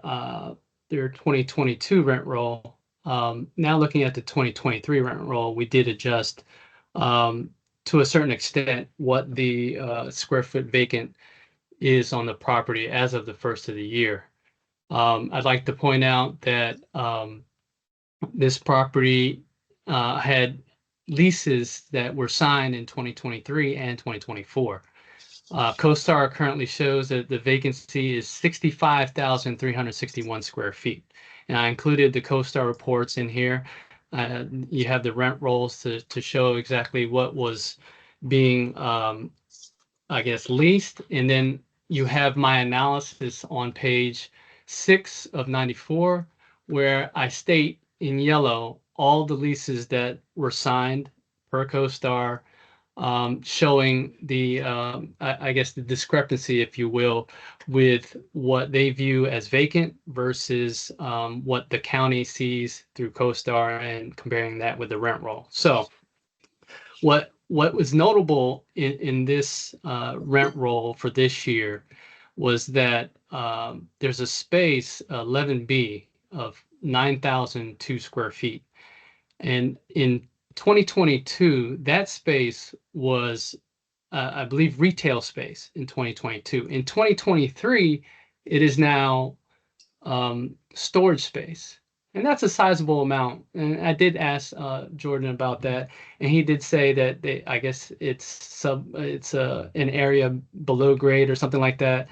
2022 rent roll. Now looking at the 2023 rent roll, we did adjust to a certain extent what the square foot vacant is on the property as of the first of the year. I'd like to point out that this property had leases that were signed in 2023 and 2024. CoStar currently shows that the vacancy is 65,361 square feet. And I included the CoStar reports in here. You have the rent rolls to show exactly what was being I guess, leased. And then you have my analysis on page 6 of 94, where I state in yellow all the leases that were signed per CoStar, showing the, I guess, the discrepancy, if you will, with what they view as vacant versus what the county sees through CoStar, and comparing that with the rent roll. So what was notable in this rent roll for this year was that there's a space 11B of 9,002 square feet. And in 2022, that space was, I believe, retail space in 2022. In 2023, it is now storage space. And that's a sizable amount. And I did ask Jordan about that, and he did say that I guess it's an area below grade or something like that.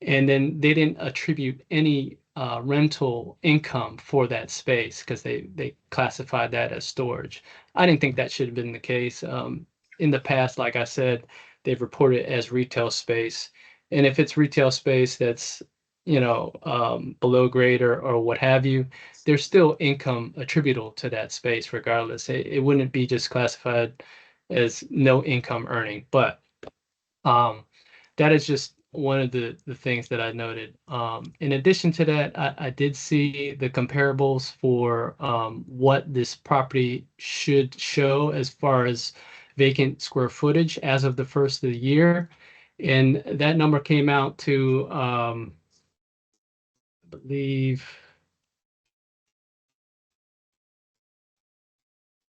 And then they didn't attribute any rental income for that space because they classified that as storage. I didn't think that should have been the case. In the past, like I said, they've reported it as retail space. And if it's retail space that's, below grade or what have you, there's still income attributable to that space regardless. It wouldn't be just classified as no income earning. But that is just one of the things that I noted. In addition to that, I did see the comparables for what this property should show as far as vacant square footage as of the first of the year. And that number came out to, I believe,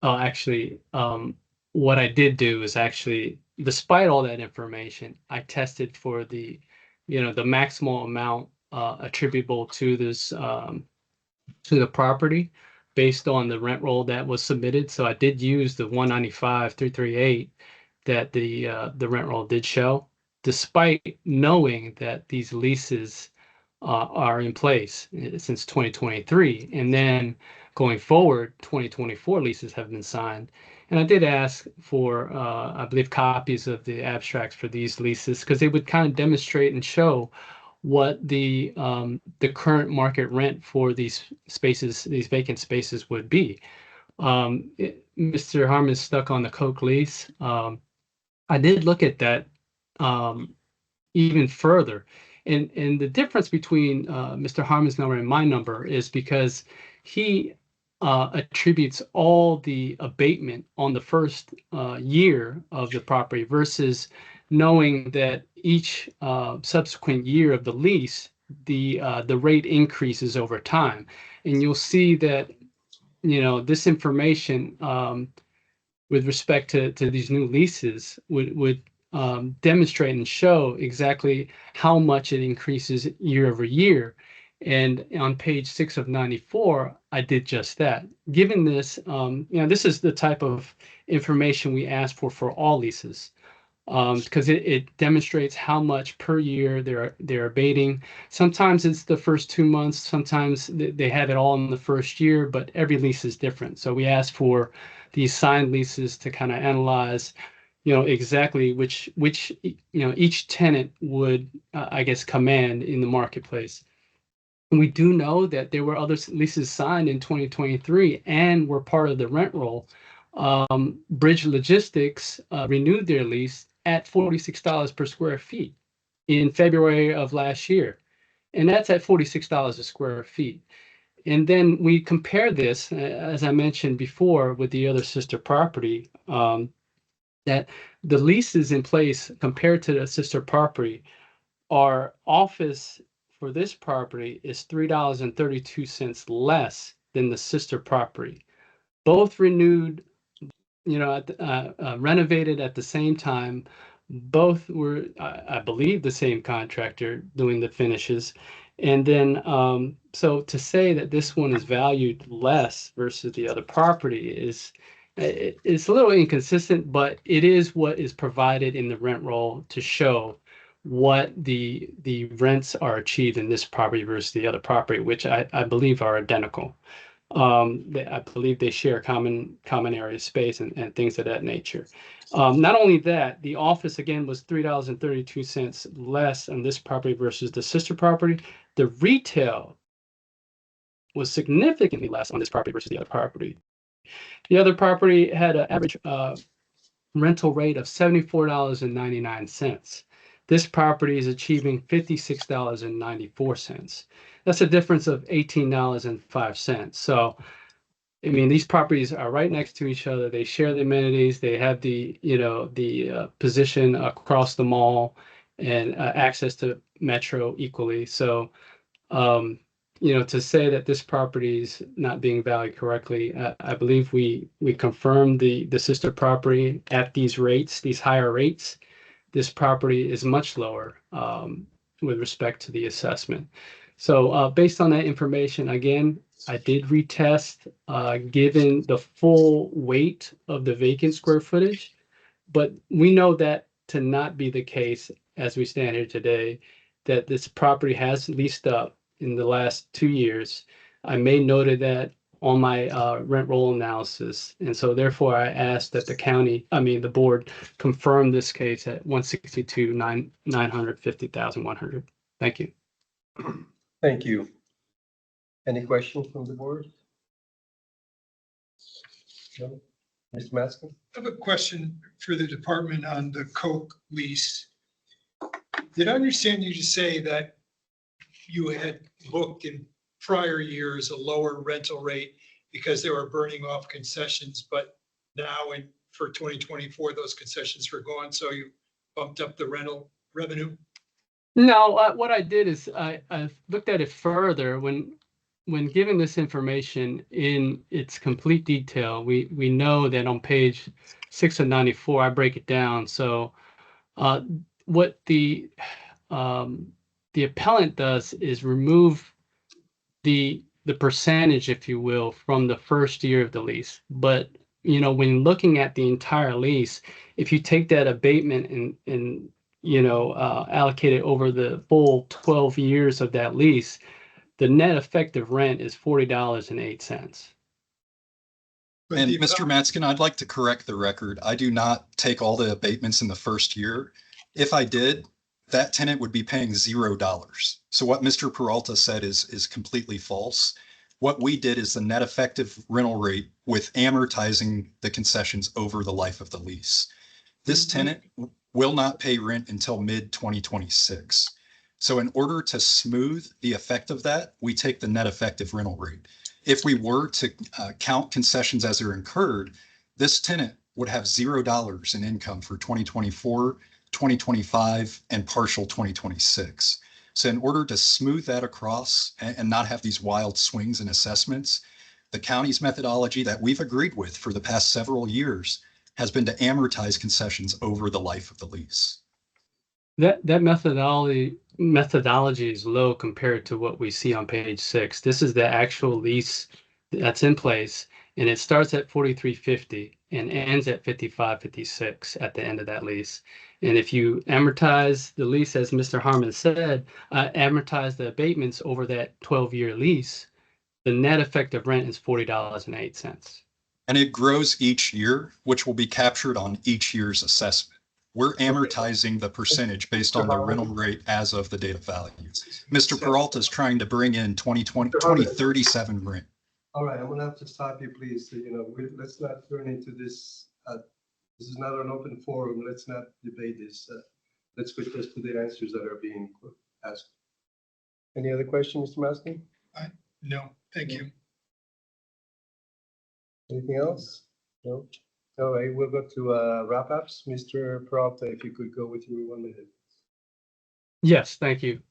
oh, actually, what I did do is actually, despite all that information, I tested for the maximal amount attributable to this to the property based on the rent roll that was submitted. So I did use the 195,338 that the rent roll did show, despite knowing that these leases are in place since 2023. And then going forward, 2024 leases have been signed. And I did ask for, I believe, copies of the abstracts for these leases because they would kind of demonstrate and show what the current market rent for these spaces, these vacant spaces, would be. Mr. Harmon's stuck on the Coke lease. I did look at that even further. And the difference between Mr. Harmon's number and my number is because he attributes all the abatement on the first year of the property versus knowing that each subsequent year of the lease, the rate increases over time. And you'll see that, this information with respect to these new leases would demonstrate and show exactly how much it increases year over year. And on page 6 of 94, I did just that. Given this, this is the type of information we ask for all leases, because it demonstrates how much per year they're abating. Sometimes it's the first 2 months, sometimes they have it all in the first year, but every lease is different. So we ask for these signed leases to kind of analyze, exactly which each tenant would, I guess, command in the marketplace. And we do know that there were other leases signed in 2023 and were part of the rent roll. Bridge Logistics renewed their lease at $46 per square feet in February of last year. And that's at $46 a square feet. And then we compare this, as I mentioned before, with the other sister property, that the leases in place compared to the sister property, our office for this property is $3.32 less than the sister property. Both renewed, renovated at the same time. Both were, I believe, the same contractor doing the finishes. And then, so to say that this one is valued less versus the other property it's a little inconsistent, but it is what is provided in the rent roll to show what the rents are achieved in this property versus the other property, which I believe are identical. I believe they share common area space and things of that nature. Not only that, the office again was $3.32 less on this property versus the sister property. The retail was significantly less on this property versus the other property. The other property had an average rental rate of $74.99. This property is achieving $56.94. That's a difference of $18.05. So, I mean, these properties are right next to each other. They share the amenities. They have the, position across the mall and access to Metro equally. So, to say that this property is not being valued correctly, I believe we confirmed the sister property at these rates, these higher rates. This property is much lower with respect to the assessment. So based on that information, again, I did retest given the full weight of the vacant square footage, but we know that to not be the case as we stand here today, that this property has leased up in the last 2 years. I made note of that on my rent roll analysis. And so therefore I asked that the board confirm this case at 162,950,100. Thank you. Thank you. Any questions from the board? No? Mr. Maskin? I have a question for the department on the Coke lease. Did I understand you to say that you had booked in prior years a lower rental rate because they were burning off concessions, but now for 2024, those concessions were gone, so you bumped up the rental revenue? No, what I did is I looked at it further when given this information in its complete detail. We know that on page 6 of 94, I break it down. So what the appellant does is remove the percentage, if you will, from the first year of the lease. But when looking at the entire lease, if you take that abatement and allocate it over the full 12 years of that lease, the net effective rent is $40.08. And Mr. Matskin, I'd like to correct the record. I do not take all the abatements in the first year. If I did, that tenant would be paying $0. So what Mr. Peralta said is completely false. What we did is the net effective rental rate with amortizing the concessions over the life of the lease. This tenant will not pay rent until mid-2026. So in order to smooth the effect of that, we take the net effective rental rate. If we were to count concessions as they're incurred, this tenant would have $0 in income for 2024, 2025, and partial 2026. So in order to smooth that across and not have these wild swings in assessments, the county's methodology that we've agreed with for the past several years has been to amortize concessions over the life of the lease. That methodology is low compared to what we see on page 6. This is the actual lease that's in place, and it starts at $43.50 and ends at $55.56 at the end of that lease. And if you amortize the lease, as Mr. Harmon said, amortize the abatements over that 12-year lease, the net effective rent is $40.08. And it grows each year, which will be captured on each year's assessment. We're amortizing the percentage based on the rental rate as of the date of value. Mr. Peralta is trying to bring in 2037 rent. All right, I'm gonna have to stop you, please. Let's not turn into this. This is not an open forum. Let's not debate this. Let's put this to the answers that are being asked. Any other questions, Mr. Maskin? No, thank you. Anything else? No? All right, we'll go to wrap-ups. Mr. Peralta, if you could go with your 1 minute. Yes, thank you.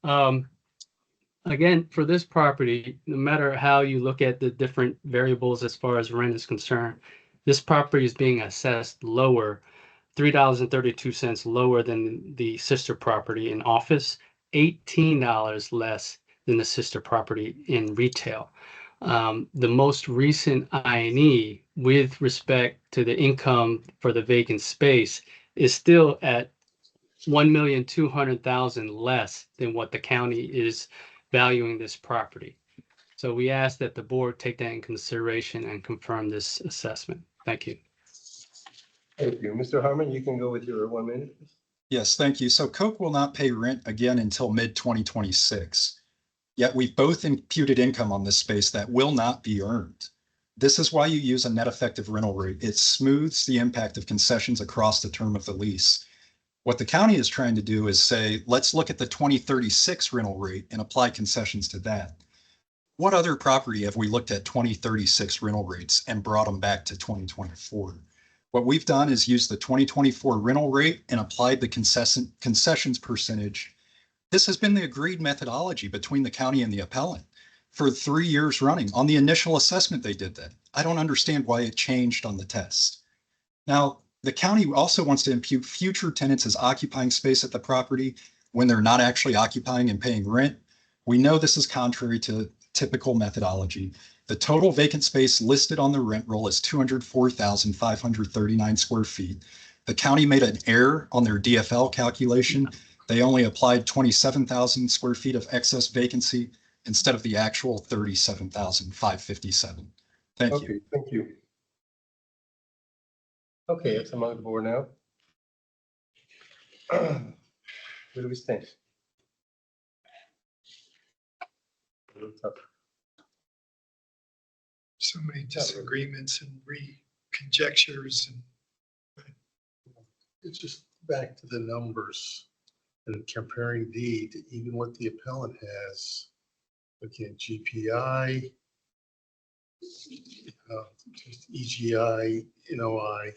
Again, for this property, no matter how you look at the different variables as far as rent is concerned, this property is being assessed lower, $3.32 lower than the sister property in office, $18 less than the sister property in retail. The most recent I&E with respect to the income for the vacant space is still at $1,200,000 less than what the county is valuing this property. So we ask that the board take that in consideration and confirm this assessment. Thank you. Thank you. Mr. Harmon, you can go with your 1 minute. Yes, thank you. So Coke will not pay rent again until mid-2026. Yet we've both imputed income on this space that will not be earned. This is why you use a net effective rental rate. It smooths the impact of concessions across the term of the lease. What the county is trying to do is say, let's look at the 2036 rental rate and apply concessions to that. What other property have we looked at 2036 rental rates and brought them back to 2024? What we've done is use the 2024 rental rate and applied the concessions percentage. This has been the agreed methodology between the county and the appellant for 3 years running. On the initial assessment, they did that. I don't understand why it changed on the test. Now, the county also wants to impute future tenants as occupying space at the property when they're not actually occupying and paying rent. We know this is contrary to typical methodology. The total vacant space listed on the rent roll is 204,539 square feet. The county made an error on their DFL calculation. They only applied 27,000 square feet of excess vacancy instead of the actual 37,557. Thank you. Okay, thank you. Okay, it's among the board now. Where do we stand? A little tough. So many disagreements and conjectures and It's just back to the numbers and comparing D to even what the appellant has. Looking at GPI, just EGI, NOI,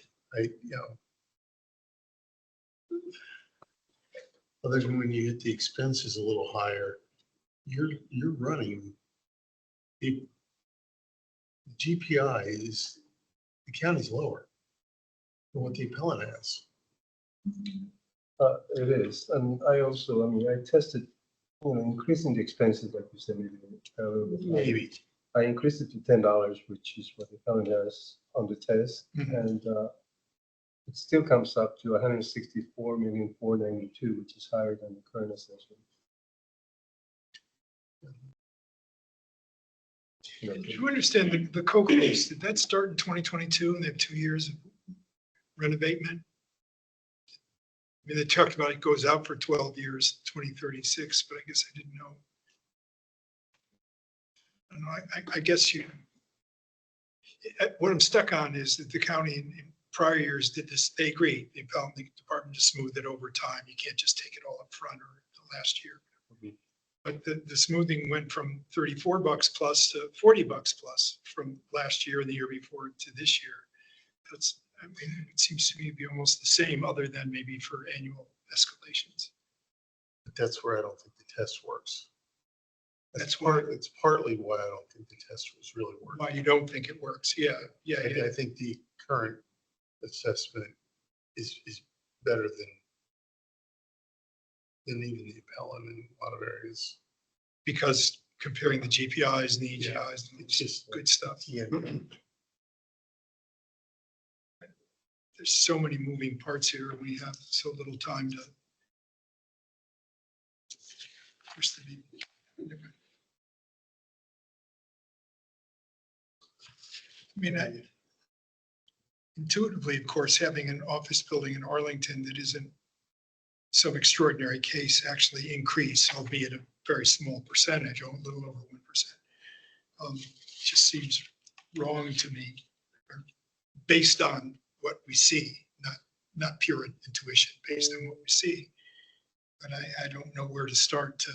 other than when you get the expenses a little higher, you're running. The GPI is, the county's lower than what the appellant has. It is, and I also, I tested, increasing the expenses, like you said, maybe a little bit. Maybe. I increased it to $10, which is what the county has on the test, and it still comes up to 164,492,000, which is higher than the current assessment. do you understand the Coke lease? Did that start in 2022 and they have 2 years of renovation? I mean, they talked about it goes out for 12 years, 2036, but I guess I didn't know. I don't know, I guess what I'm stuck on is that the county in prior years did this, they agreed, the appellant department to smooth it over time. You can't just take it all up front or the last year. But the smoothing went from $34 plus to $40 plus from last year and the year before to this year. It seems to me to be almost the same, other than maybe for annual escalations. But that's where I don't think the test works. That's why. It's partly why I don't think the test was really working. Why you don't think it works? Yeah. I think the current assessment is better than even the appellant in a lot of areas. Because comparing the GPIs and the EGIs, It's just good stuff. Yeah. There's so many moving parts here. We have so little time to. Intuitively, of course, having an office building in Arlington that isn't some extraordinary case actually increase, albeit a very small percentage, a little over 1%. Just seems wrong to me, based on what we see, not pure intuition, based on what we see. But I don't know where to start to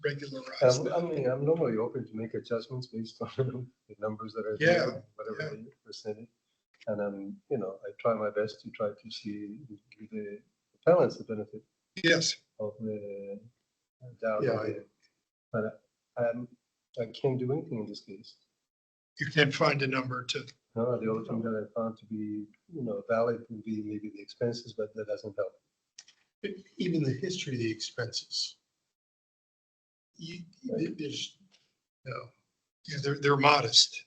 regularize that. I'm normally open to make adjustments based on the numbers that are there, whatever the percentage. And I try my best to try to see the appellants the benefit. Yes. Of the doubt. Yeah, But I can't do anything in this case. You can't find a number to. No, the only thing that I found to be, valid would be maybe the expenses, but that doesn't help. Even the history of the expenses. There's They're modest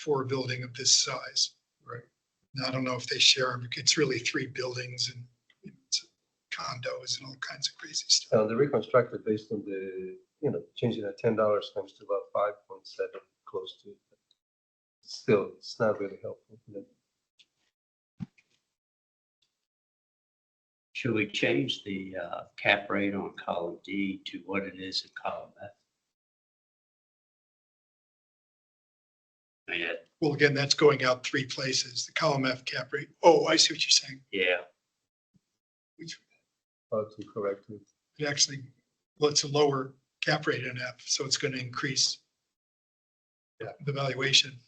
for a building of this size. Right. And I don't know if they share them. It's really 3 buildings and it's condos and all kinds of crazy stuff. The reconstructed based on the, changing at $10 comes to about 5.7 close to it. Still, it's not really helpful. Should we change the cap rate on column D to what it is in column F? I mean, Well, again, that's going out 3 places, the column F cap rate. Oh, I see what you're saying. yeah, Which How to correct it. it actually, well, it's a lower cap rate in F, so it's going to increase the valuation.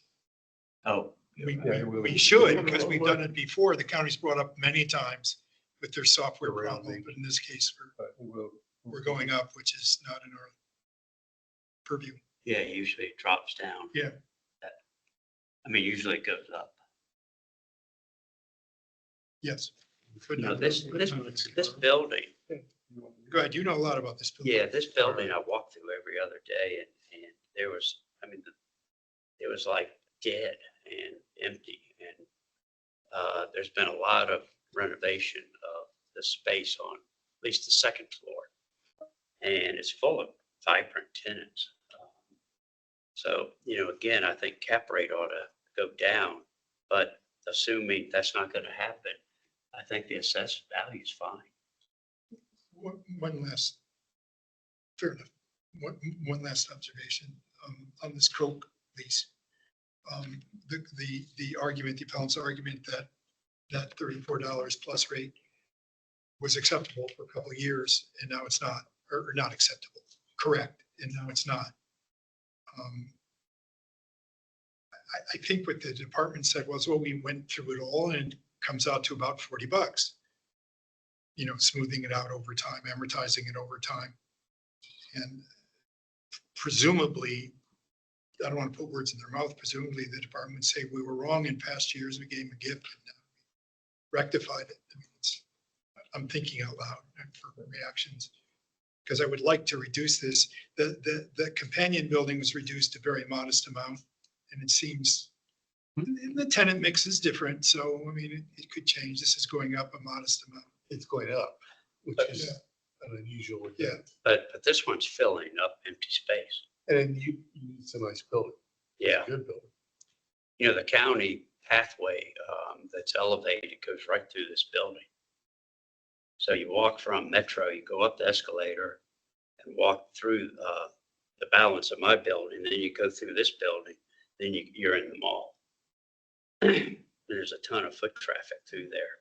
oh, We should, because we've done it before. The county's brought up many times with their software problem, but in this case, But it will. we're going up, which is not in our purview. yeah, usually it drops down. Yeah. I mean, usually it goes up. Yes. You know, this building, Go ahead, you know a lot about this building. yeah, this building I walk through every other day and there was, I mean, it was like dead and empty. And there's been a lot of renovation of the space on at least the second floor. And it's full of vibrant tenants. So, you know, again, I think cap rate ought to go down, but assuming that's not going to happen, I think the assessed value is fine. One last, fair enough. One last observation on this Coke lease. The argument, the appellant's argument that $34 plus rate was acceptable for a couple of years and now it's not, or not acceptable, correct, and now it's not. I think what the department said was, well, we went through it all and it comes out to about $40. You know, smoothing it out over time, amortizing it over time. And presumably, I don't want to put words in their mouth, presumably the department would say we were wrong in past years, we gave them a gift and now we rectified it. I mean, I'm thinking out loud for reactions. Because I would like to reduce this. The companion building was reduced a very modest amount. And it seems the tenant mix is different. So, I mean, it could change. This is going up a modest amount. It's going up, which is an unusual. Yeah. But this one's filling up empty space. And it's a nice building. Yeah. It's a good building. You know, the county pathway that's elevated goes right through this building. So you walk from Metro, you go up the escalator and walk through the balance of my building, then you go through this building, then you're in the mall. There's a ton of foot traffic through there.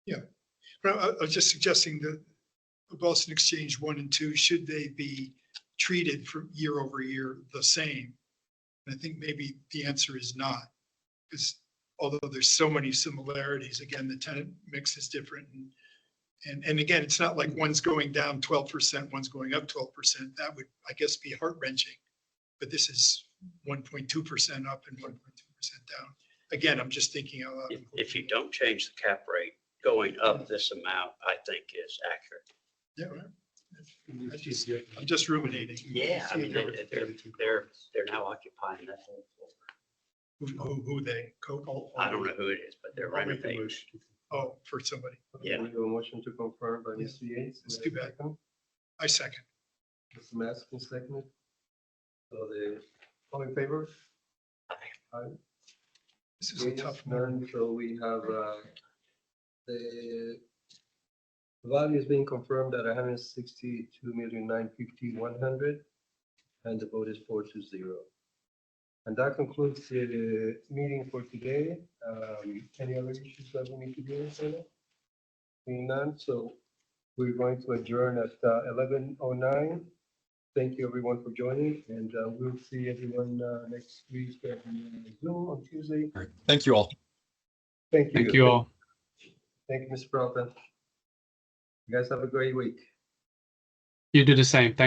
Yeah. But I was just suggesting that Boston Exchange 1 and 2, should they be treated from year over year the same? And I think maybe the answer is not, because although there's so many similarities, again, the tenant mix is different. And again, it's not like one's going down 12%, one's going up 12%. That would, I guess, be heart wrenching. But this is 1.2% up and 1.2% down. Again, I'm just thinking out loud. If you don't change the cap rate, going up this amount, I think is accurate. Yeah, right. I'm just ruminating. Yeah, I mean, they're now occupying that whole floor. Who they? Coke? I don't know who it is, but they're I'll make the renovating. motion. Oh, for somebody. Yeah. We have a motion to confirm by Mr. Yates. It's too bad. I second. Mr. Maskin seconded. So all in favor? Aye. This is a Yes, tough one. none, so we have the value is being confirmed at 162,950,100, and the vote is 4-0. And that concludes the meeting for today. Any other issues that we need to do? Seeing none, so we're going to adjourn at 11:09. Thank you, everyone, for joining, and we'll see everyone next week at Zoom on Tuesday. All right. Thank you all. Thank you. Thank you all. Thank you, Mr. Peralta. You guys have a great week. You do the same. Thank